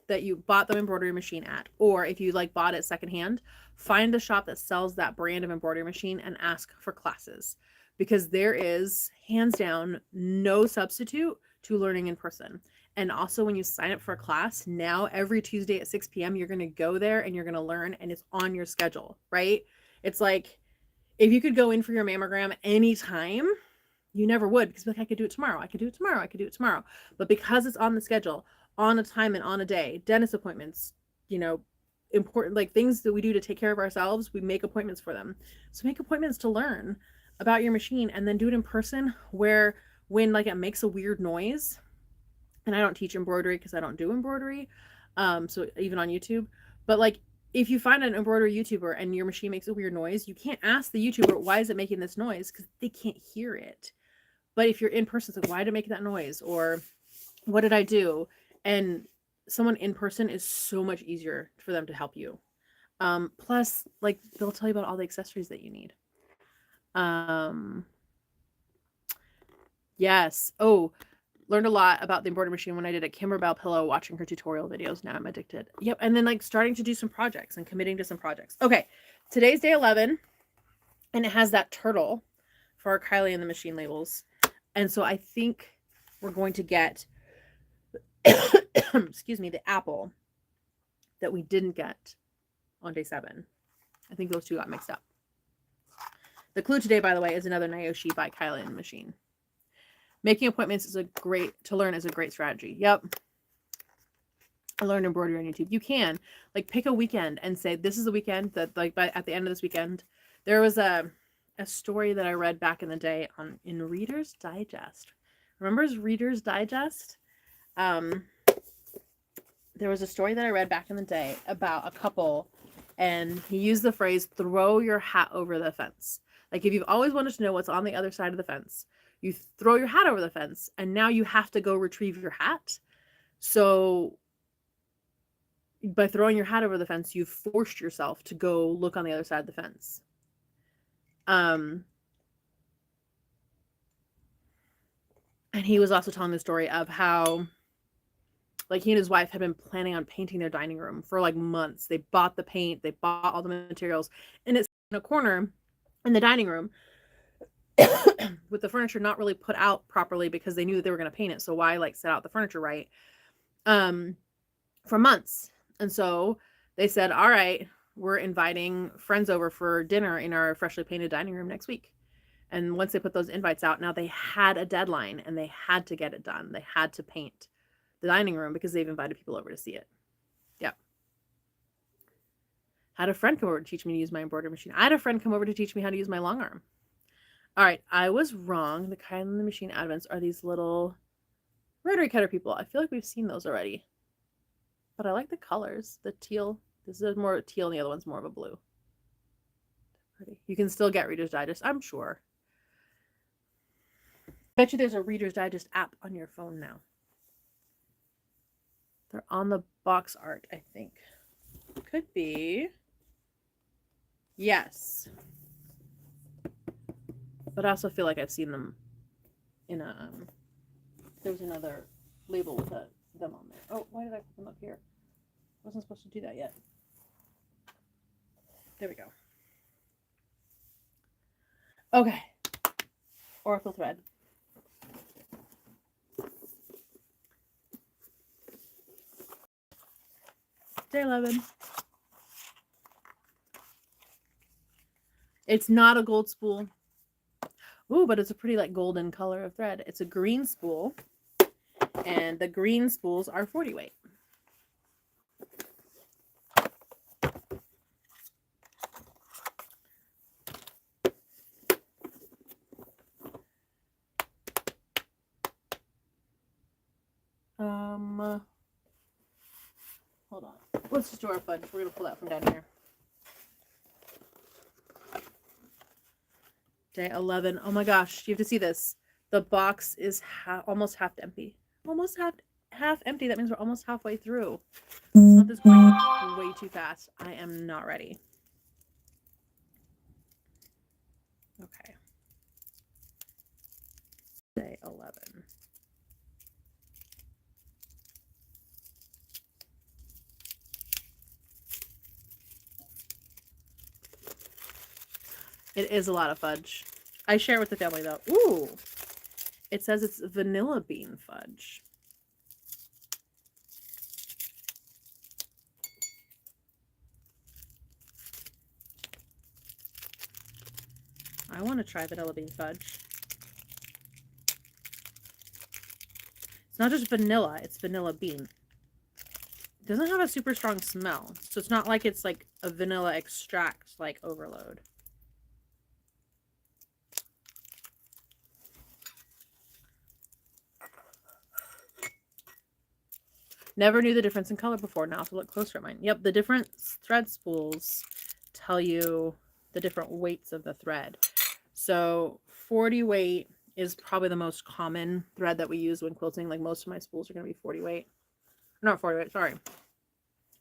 that you bought the embroidery machine at, or if you like bought it secondhand, find the shop that sells that brand of embroidery machine and ask for classes, because there is hands down no substitute to learning in person. And also, when you sign up for a class now, every Tuesday at 6 p.m. you're going to go there and you're going to learn, and it's on your schedule, right? It's like, if you could go in for your mammogram anytime, you never would, because like, I could do it tomorrow. I could do it tomorrow. I could do it tomorrow. But because it's on the schedule, on a time and on a day, dentist appointments, important, like things that we do to take care of ourselves, we make appointments for them. So make appointments to learn about your machine, and then do it in person, where when like it makes a weird noise, and I don't teach embroidery because I don't do embroidery, so even on YouTube, but like if you find an embroidery YouTuber and your machine makes a weird noise, you can't ask the YouTuber, why is it making this noise? Because they can't hear it. But if you're in person, it's like, why did it make that noise? Or what did I do? And someone in person is so much easier for them to help you. Plus, like, they'll tell you about all the accessories that you need. Yes. Oh, learned a lot about the embroidery machine when I did a Camberville pillow, watching her tutorial videos. Now I'm addicted. Yep. And then like starting to do some projects and committing to some projects. Okay. Today's day 11 and it has that turtle for our Kylie and the machine labels. And so I think we're going to get, excuse me, the apple that we didn't get on day 7. I think those two got mixed up. The clue today, by the way, is another Naoshi by Kylie and the machine. Making appointments is to learn is a great strategy. Yep. I learned embroidery on YouTube. You can like pick a weekend and say, this is the weekend that like at the end of this weekend, there was a story that I read back in the day in Reader's Digest. Remember Reader's Digest? There was a story that I read back in the day about a couple, and he used the phrase, throw your hat over the fence. Like if you've always wanted to know what's on the other side of the fence, you throw your hat over the fence and now you have to go retrieve your hat. So by throwing your hat over the fence, you've forced yourself to go look on the other side of the fence. And he was also telling the story of how like he and his wife had been planning on painting their dining room for like months. They bought the paint, they bought all the materials, and it's in a corner in the dining room with the furniture not really put out properly because they knew that they were going to paint it. So why like set out the furniture right? For months. And so they said, all right, we're inviting friends over for dinner in our freshly painted dining room next week. And once they put those invites out, now they had a deadline and they had to get it done. They had to paint the dining room because they've invited people over to see it. Yep. Had a friend come over to teach me to use my embroidery machine. I had a friend come over to teach me how to use my long arm. All right, I was wrong. The Kylie and the machine advents are these little rotary cutter people. I feel like we've seen those already. But I like the colors. The teal. This is more teal and the other one's more of a blue. Pretty. You can still get Reader's Digest, I'm sure. Bet you there's a Reader's Digest app on your phone now. They're on the box art, I think. Could be. Yes. But I also feel like I've seen them in a, there was another label with them on there. Oh, why did I put them up here? I wasn't supposed to do that yet. There we go. Okay. Aurifil thread. Day 11. It's not a gold spool. Ooh, but it's a pretty like golden color of thread. It's a green spool. And the green spools are 40 weight. Hold on. Let's just do our fudge. We're going to pull that from down here. Day 11. Oh my gosh. You have to see this. The box is almost half empty. Almost half empty. That means we're almost halfway through. It's not this going way too fast. I am not ready. Okay. Day 11. It is a lot of fudge. I share with the family though. Ooh. It says it's vanilla bean fudge. I want to try vanilla bean fudge. It's not just vanilla, it's vanilla bean. It doesn't have a super strong smell, so it's not like it's like a vanilla extract like overload. Never knew the difference in color before. Now I have to look closer at mine. Yep, the different thread spools tell you the different weights of the thread. So 40 weight is probably the most common thread that we use when quilting. Like most of my spools are going to be 40 weight. Not 40 weight, sorry.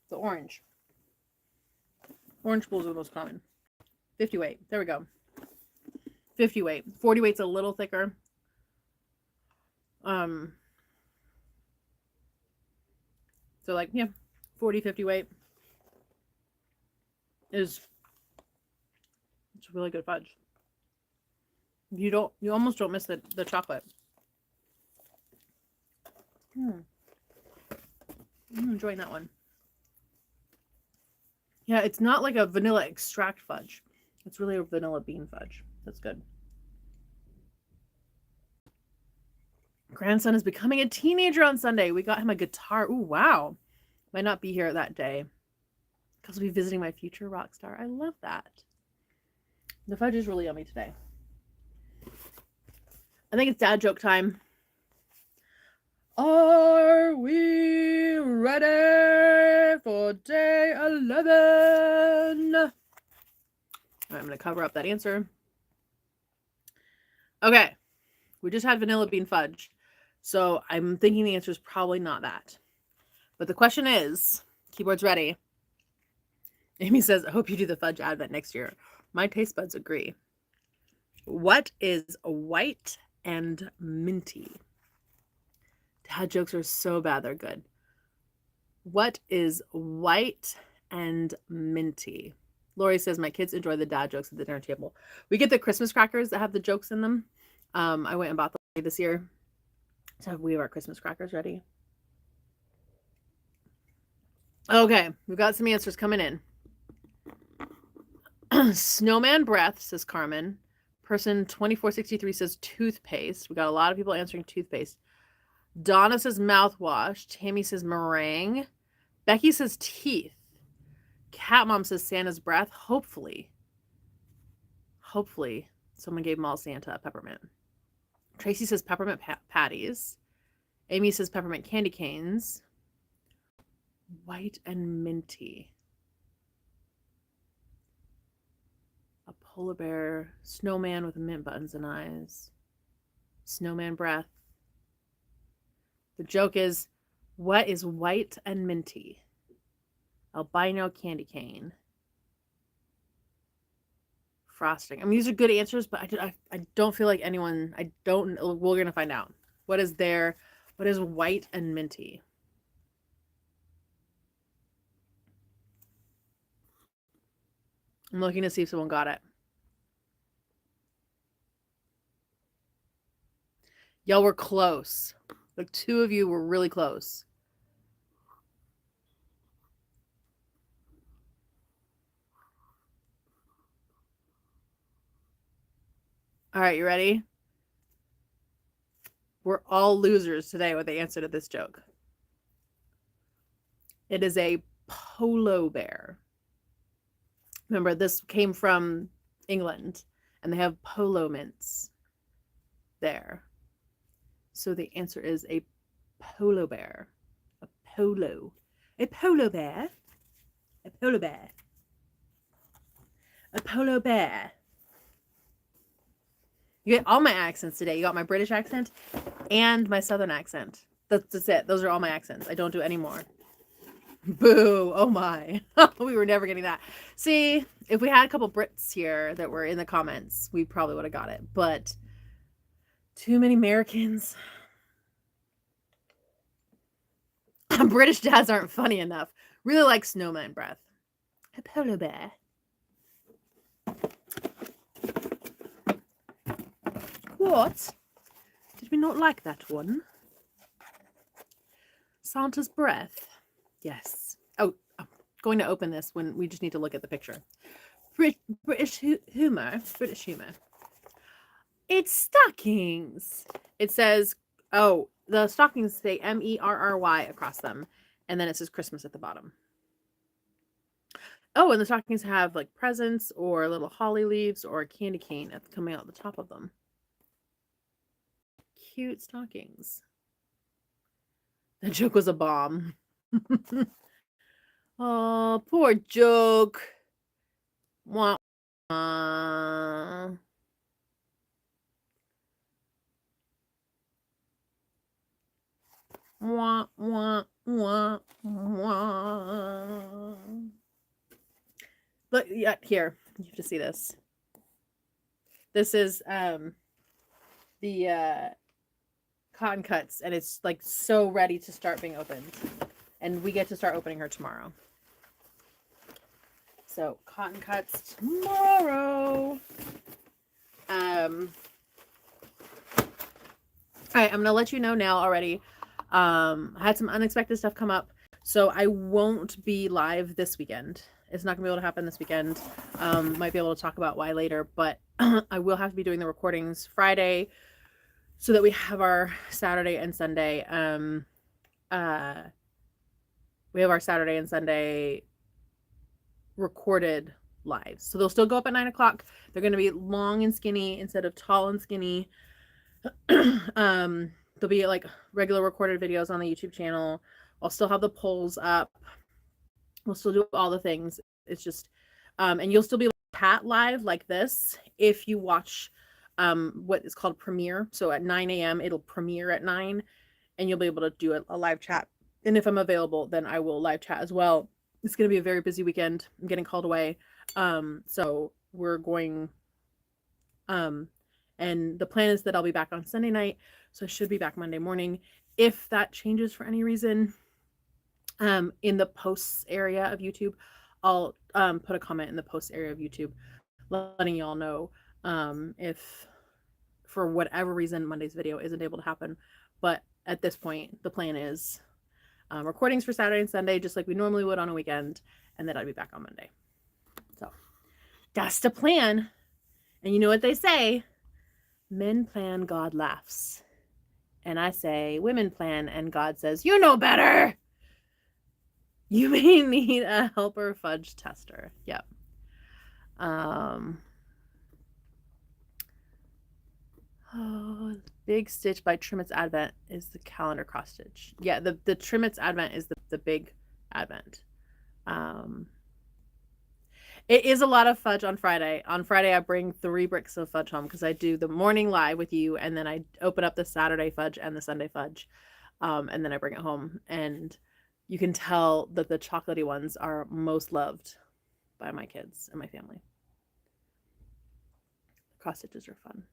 The orange. Orange spools are the most common. 50 weight. There we go. 50 weight. 40 weight's a little thicker. So like, yeah, 40, 50 weight it's really good fudge. You almost don't miss the chocolate. I'm enjoying that one. Yeah, it's not like a vanilla extract fudge. It's really a vanilla bean fudge. That's good. Grandson is becoming a teenager on Sunday. We got him a guitar. Ooh, wow. Might not be here that day because we'll be visiting my future rock star. I love that. The fudge is really yummy today. I think it's dad joke time. Are we ready for day 11? All right, I'm going to cover up that answer. Okay. We just had vanilla bean fudge. So I'm thinking the answer is probably not that. But the question is, keyboard's ready. Amy says, I hope you do the fudge advent next year. My taste buds agree. What is white and minty? Dad jokes are so bad, they're good. What is white and minty? Lori says, my kids enjoy the dad jokes at the dinner table. We get the Christmas crackers that have the jokes in them. I went and bought them this year. So we have our Christmas crackers ready. Okay, we've got some answers coming in. Snowman breath, says Carmen. Person 2463 says toothpaste. We got a lot of people answering toothpaste. Donna says mouthwash. Tammy says meringue. Becky says teeth. Cat Mom says Santa's breath. Hopefully someone gave Mall Santa a peppermint. Tracy says peppermint patties. Amy says peppermint candy canes. White and minty. A polar bear. Snowman with mint buttons and eyes. Snowman breath. The joke is, what is white and minty? Albino candy cane. Frosting. I mean, these are good answers, but I don't feel like anyone, we're going to find out. What is white and minty? I'm looking to see if someone got it. Y'all were close. Like 2 of you were really close. All right, you ready? We're all losers today with the answer to this joke. It is a polo bear. Remember, this came from England, and they have polo mints there. So the answer is a polo bear. A polo bear. A polo bear. A polo bear. You get all my accents today. You got my British accent and my Southern accent. That's it. Those are all my accents. I don't do any more. Boo. Oh my. We were never getting that. See, if we had a couple Brits here that were in the comments, we probably would have got it. But too many Americans. British dads aren't funny enough. Really like snowman breath. A polar bear. What? Did we not like that one? Santa's breath. Yes. Oh, I'm going to open this when we just need to look at the picture. British humor. British humor. It's stockings. It says, oh, the stockings say MERRY across them. And then it says Christmas at the bottom. Oh, and the stockings have like presents or little holly leaves or a candy cane coming out the top of them. Cute stockings. The joke was a bomb. Oh, poor joke. Wah, wah. Wah, wah, wah, wah. Look, yeah, here. You have to see this. This is the cotton cuts, and it's like so ready to start being opened. And we get to start opening her tomorrow. So cotton cuts tomorrow. All right, I'm gonna let you know now already. I had some unexpected stuff come up, so I won't be live this weekend. It's not gonna be able to happen this weekend. Might be able to talk about why later, but I will have to be doing the recordings Friday so that we have our Saturday and Sunday. We have our Saturday and Sunday recorded lives. So they'll still go up at 9 o'clock. They're going to be long and skinny instead of tall and skinny. There'll be like regular recorded videos on the YouTube channel. I'll still have the polls up. We'll still do all the things. It's just, and you'll still be chat live like this if you watch what is called premiere. So at 9 a.m. it'll premiere at 9, and you'll be able to do a live chat. And if I'm available, then I will live chat as well. It's going to be a very busy weekend. I'm getting called away. So we're going, and the plan is that I'll be back on Sunday night. So I should be back Monday morning. If that changes for any reason, in the posts area of YouTube, I'll put a comment in the posts area of YouTube letting y'all know if for whatever reason Monday's video isn't able to happen. But at this point, the plan is recordings for Saturday and Sunday, just like we normally would on a weekend, and then I'd be back on Monday. So that's the plan. And you know what they say? Men plan, God laughs. And I say, women plan, and God says, you know better. You may need a helper fudge tester. Yep. Oh, Big Stitch by Trimits Advent is the calendar cross stitch. Yeah, the Trimits Advent is the big Advent. It is a lot of fudge on Friday. On Friday, I bring 3 bricks of fudge home because I do the morning live with you, and then I open up the Saturday fudge and the Sunday fudge, and then I bring it home. And you can tell that the chocolatey ones are most loved by my kids and my family. Cross stitches are fun.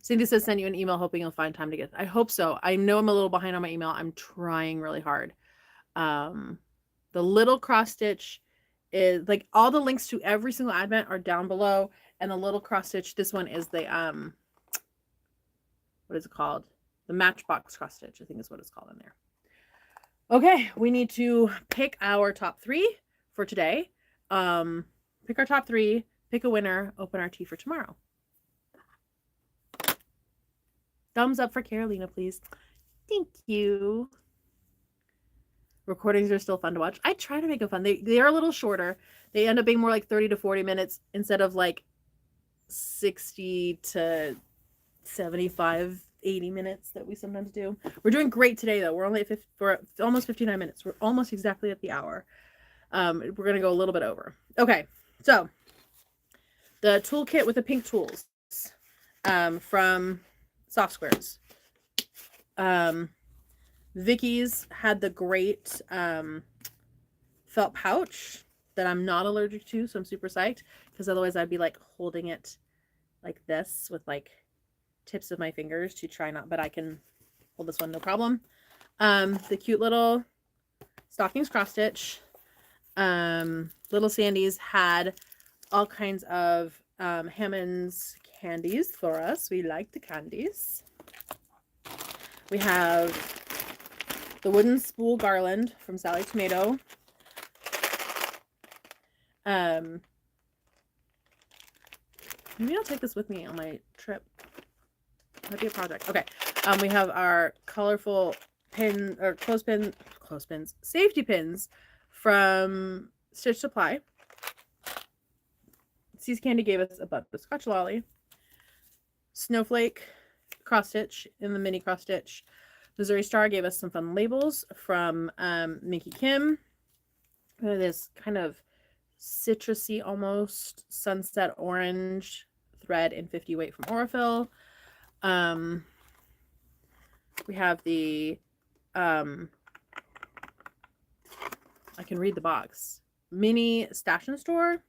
Cindy says send you an email hoping you'll find time to get. I hope so. I know I'm a little behind on my email. I'm trying really hard. The little cross stitch is like all the links to every single advent are down below, and the little cross stitch, this one is the what is it called? The Matchbox cross stitch, I think is what it's called in there. Okay, we need to pick our top 3 for today. Pick our top 3, pick a winner, open our tea for tomorrow. Thumbs up for Carolina, please. Thank you. Recordings are still fun to watch. I try to make them fun. They are a little shorter. They end up being more like 30 to 40 minutes instead of like 60 to 75, 80 minutes that we sometimes do. We're doing great today, though. We're only at for almost 59 minutes. We're almost exactly at the hour. We're going to go a little bit over. Okay, so the toolkit with the pink tools from Soft Squares. Vicky's had the great felt pouch that I'm not allergic to, so I'm super psyched, because otherwise I'd be like holding it like this with like tips of my fingers to try not, but I can hold this one no problem. The cute little stockings cross stitch. Little Sandy's had all kinds of Hammond's candies for us. We like the candies. We have the wooden spool garland from Sallie Tomato. Maybe I'll take this with me on my trip. Might be a project. Okay. We have our colorful pin or clothespins, safety pins from Stitch Supply. Seas Candy gave us a butterscotch lolly. Snowflake cross stitch in the mini cross stitch. Missouri Star gave us some fun labels from Mickey Kim. This kind of citrusy, almost sunset orange thread in 50 weight from Aurifil. We have the I can read the box. Mini Stash and Store.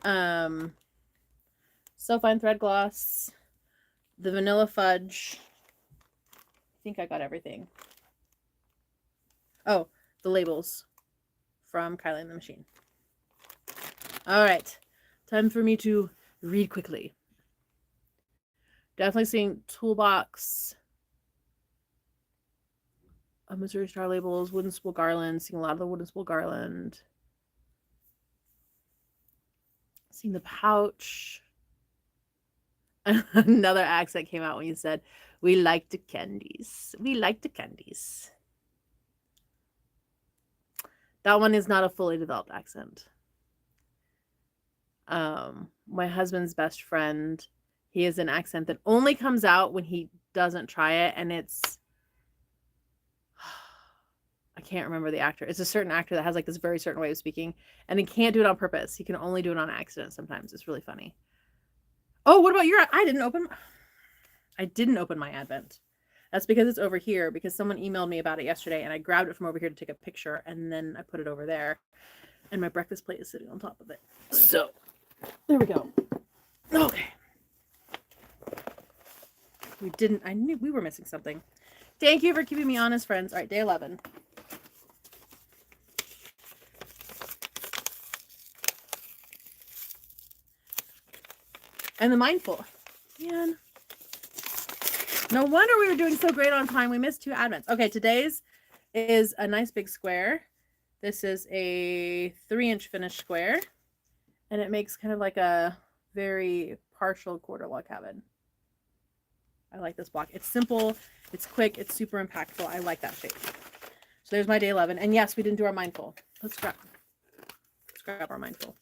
So Fine Thread Gloss. The Vanilla Fudge. I think I got everything. Oh, the labels from Kylie and the Machine. All right. Time for me to read quickly. Definitely seeing Toolbox. Missouri Star labels, wooden spool garland, seeing a lot of the wooden spool garland. Seeing the pouch. Another accent came out when you said, we like the candies. We like the candies. That one is not a fully developed accent. My husband's best friend, he has an accent that only comes out when he doesn't try it, and it's I can't remember the actor. It's a certain actor that has like this very certain way of speaking, and he can't do it on purpose. He can only do it on accident sometimes. It's really funny. Oh, what about your... I didn't open my Advent. That's because it's over here, because someone emailed me about it yesterday, and I grabbed it from over here to take a picture, and then I put it over there, and my breakfast plate is sitting on top of it. So, there we go. Okay. I knew we were missing something. Thank you for keeping me honest, friends. All right, day 11. And the Mindful. Man. No wonder we were doing so great on time. We missed 2 Advents. Okay, today's is a nice big square. This is a 3-inch finished square. And it makes kind of like a very partial quarter log cabin. I like this block. It's simple. It's quick. It's super impactful. I like that shape. So there's my day 11. And yes, we didn't do our Mindful. Let's grab our Mindful.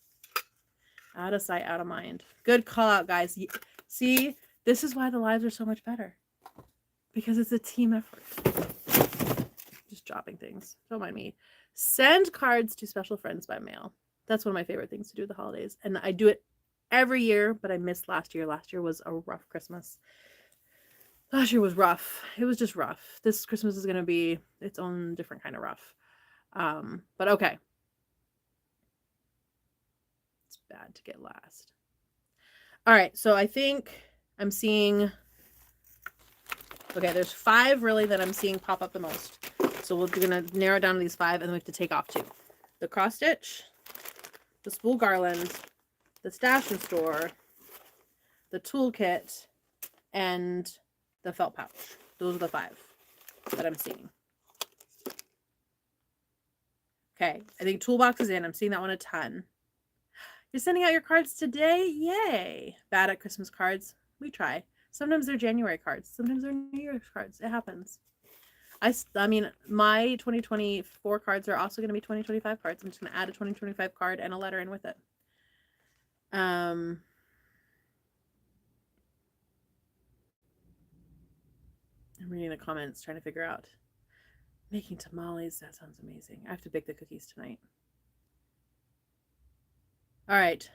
Out of sight, out of mind. Good call out, guys. See, this is why the lives are so much better. Because it's a team effort. Just dropping things. Don't mind me. Send cards to special friends by mail. That's one of my favorite things to do the holidays. And I do it every year, but I missed last year. Last year was a rough Christmas. Last year was rough. It was just rough. This Christmas is going to be its own different kind of rough. But okay. It's bad to get last. All right. So I think I'm seeing... Okay, there's 5 really that I'm seeing pop up the most. So we're going to narrow it down to these 5, and then we have to take off 2. The cross stitch, the spool garland, the stash and store, the toolkit, and the felt pouch. Those are the 5 that I'm seeing. Okay, I think toolbox is in. I'm seeing that one a ton. You're sending out your cards today? Yay! Bad at Christmas cards. We try. Sometimes they're January cards. Sometimes they're New Year's cards. It happens. I mean, my 2024 cards are also going to be 2025 cards. I'm just going to add a 2025 card and a letter in with it. I'm reading the comments, trying to figure out. Making tamales. That sounds amazing. I have to bake the cookies tonight. All right.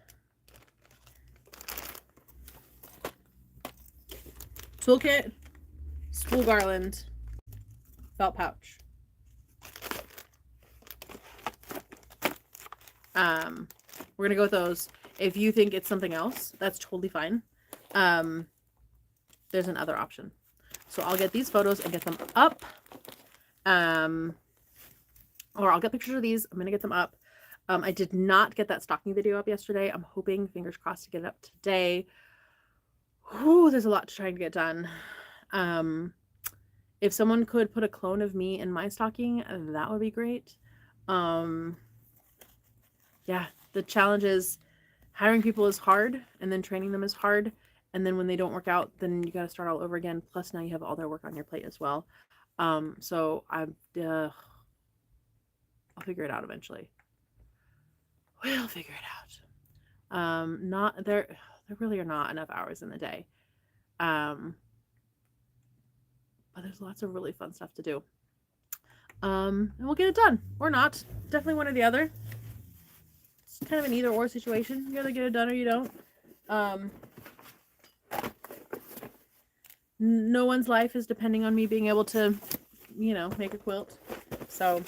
Toolkit, spool garland, felt pouch. We're gonna go with those. If you think it's something else, that's totally fine. There's another option. So I'll get these photos and get them up. Or I'll get pictures of these. I'm gonna get them up. I did not get that stocking video up yesterday. I'm hoping, fingers crossed, to get it up today. Whew, there's a lot to try and get done. If someone could put a clone of me in my stocking, that would be great. Yeah, the challenge is hiring people is hard, and then training them is hard. And then when they don't work out, then you got to start all over again. Plus now you have all their work on your plate as well. So I'll figure it out eventually. We'll figure it out. There really are not enough hours in the day. there's lots of really fun stuff to do. And we'll get it done. Or not. Definitely one or the other. It's kind of an either or situation. You either get it done or you don't. No one's life is depending on me being able to, you know, make a quilt. So,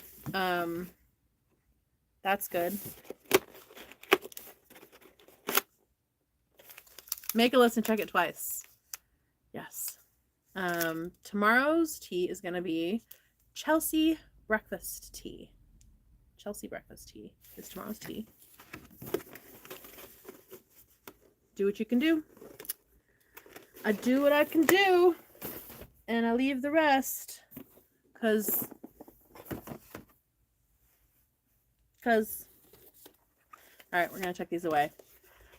that's good. Make a list and check it twice. Yes. Tomorrow's tea is going to be Chelsea breakfast tea. Chelsea breakfast tea is tomorrow's tea. Do what you can do. I do what I can do, and I leave the rest, cause all right, we're gonna check these away.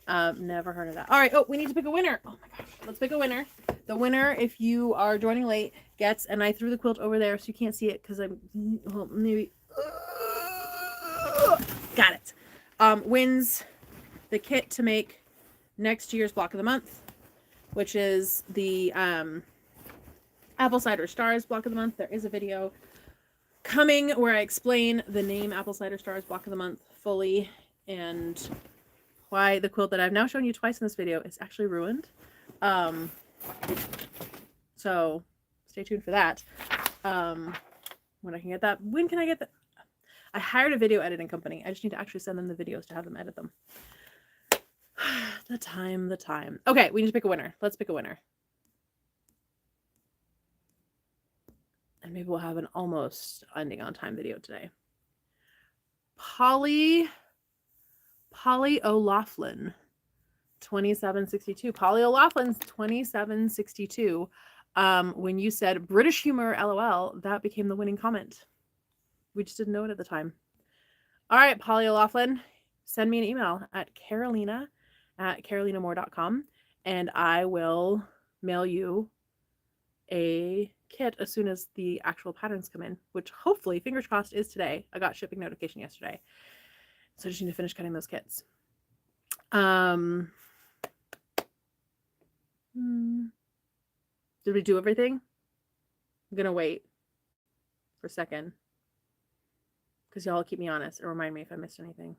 Never heard of that. All right. Oh, we need to pick a winner. Oh my gosh, let's pick a winner. The winner, if you are joining late, gets, and I threw the quilt over there so you can't see it because I'm, well, maybe, got it. Wins the kit to make next year's block of the month, which is the Apple Cider Stars block of the month. There is a video coming where I explain the name Apple Cider Stars block of the month fully and why the quilt that I've now shown you twice in this video is actually ruined. So stay tuned for that. When I can get that. When can I get that? I hired a video editing company. I just need to actually send them the videos to have them edit them. The time. Okay, we need to pick a winner. Let's pick a winner. And maybe we'll have an almost ending on time video today. Polly O'Laughlin, 2762. Polly O'Loughlin's 2762. When you said British humor, LOL, that became the winning comment. We just didn't know it at the time. All right, Polly O'Laughlin, send me an email at carolina@carolinamore.com, and I will mail you a kit as soon as the actual patterns come in, which hopefully, fingers crossed, is today. I got shipping notification yesterday. So I just need to finish cutting those kits. Did we do everything? I'm going to wait for a second because y'all keep me honest and remind me if I missed anything.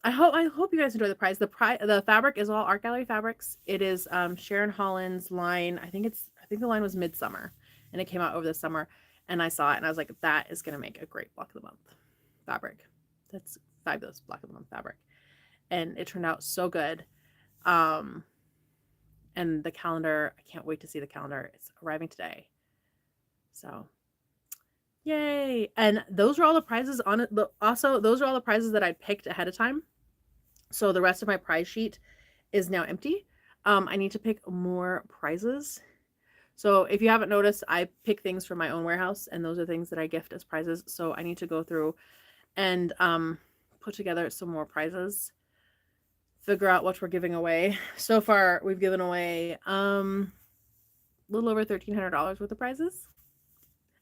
I hope you guys enjoy the prize. The fabric is all Art Gallery fabrics. It is Sharon Holland's line. I think the line was Midsummer, and it came out over the summer. And I saw it, and I was like, that is going to make a great block of the month fabric. That's fabulous block of the month fabric, and it turned out so good. And the calendar, I can't wait to see the calendar. It's arriving today. So, yay! And those are all the prizes on it. Also, those are all the prizes that I picked ahead of time. So the rest of my prize sheet is now empty. I need to pick more prizes. So if you haven't noticed, I pick things from my own warehouse, and those are things that I gift as prizes. So I need to go through and put together some more prizes, figure out what we're giving away. So far, we've given away a little over $1,300 worth of prizes.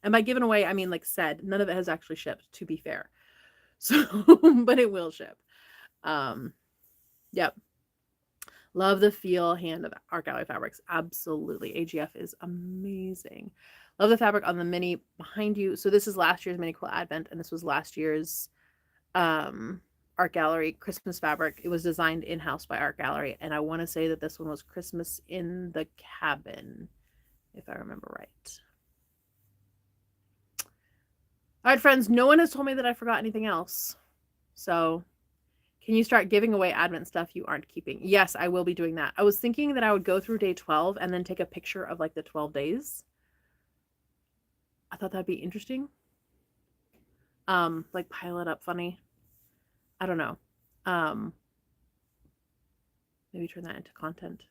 And by given away, I mean like said, none of it has actually shipped, to be fair. So, but it will ship. Yep. Love the feel hand of Art Gallery fabrics. Absolutely. AGF is amazing. Love the fabric on the mini behind you. So this is last year's Mini Quilt Advent, and this was last year's Art Gallery Christmas fabric. It was designed in-house by Art Gallery, and I want to say that this one was Christmas in the Cabin, if I remember right. All right, friends, no one has told me that I forgot anything else. So can you start giving away Advent stuff you aren't keeping? Yes, I will be doing that. I was thinking that I would go through day 12 and then take a picture of like the 12 days. I thought that'd be interesting. Like pile it up funny. I don't know. Maybe turn that into content.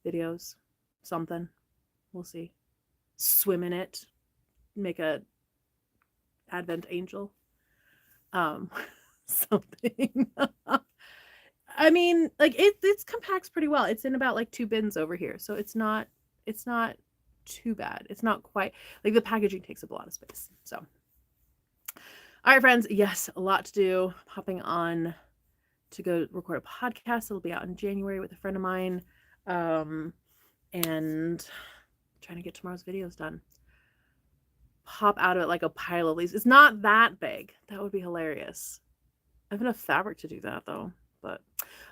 Videos. Something. We'll see. Swim in it. Make a Advent angel. Something. I mean, like it compacts pretty well. It's in about like 2 bins over here, so it's not too bad. It's not quite like the packaging takes up a lot of space. So all right, friends, yes, a lot to do. Hopping on to go record a podcast. It'll be out in January with a friend of mine. and trying to get tomorrow's videos done. Pop out of it like a pile of leaves. It's not that big. That would be hilarious. I have enough fabric to do that though. But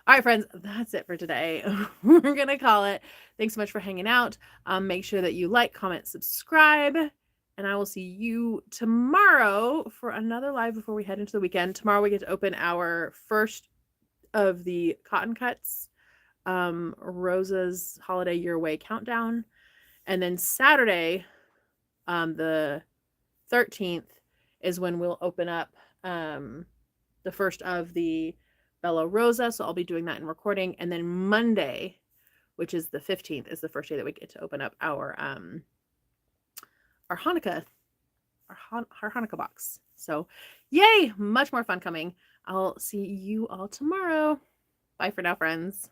all right, friends, that's it for today. We're gonna call it. Thanks so much for hanging out. Make sure that you like, comment, subscribe, and I will see you tomorrow for another live before we head into the weekend. Tomorrow we get to open our first of the cotton cuts, Rosa's Holiday Your Way countdown, and then Saturday, the 13th, is when we'll open up the first of the Bella Rosa. So I'll be doing that in recording. And then Monday, which is the 15th, is the first day that we get to open up our Hanukkah, our Hanukkah box. So yay, much more fun coming. I'll see you all tomorrow. Bye for now, friends.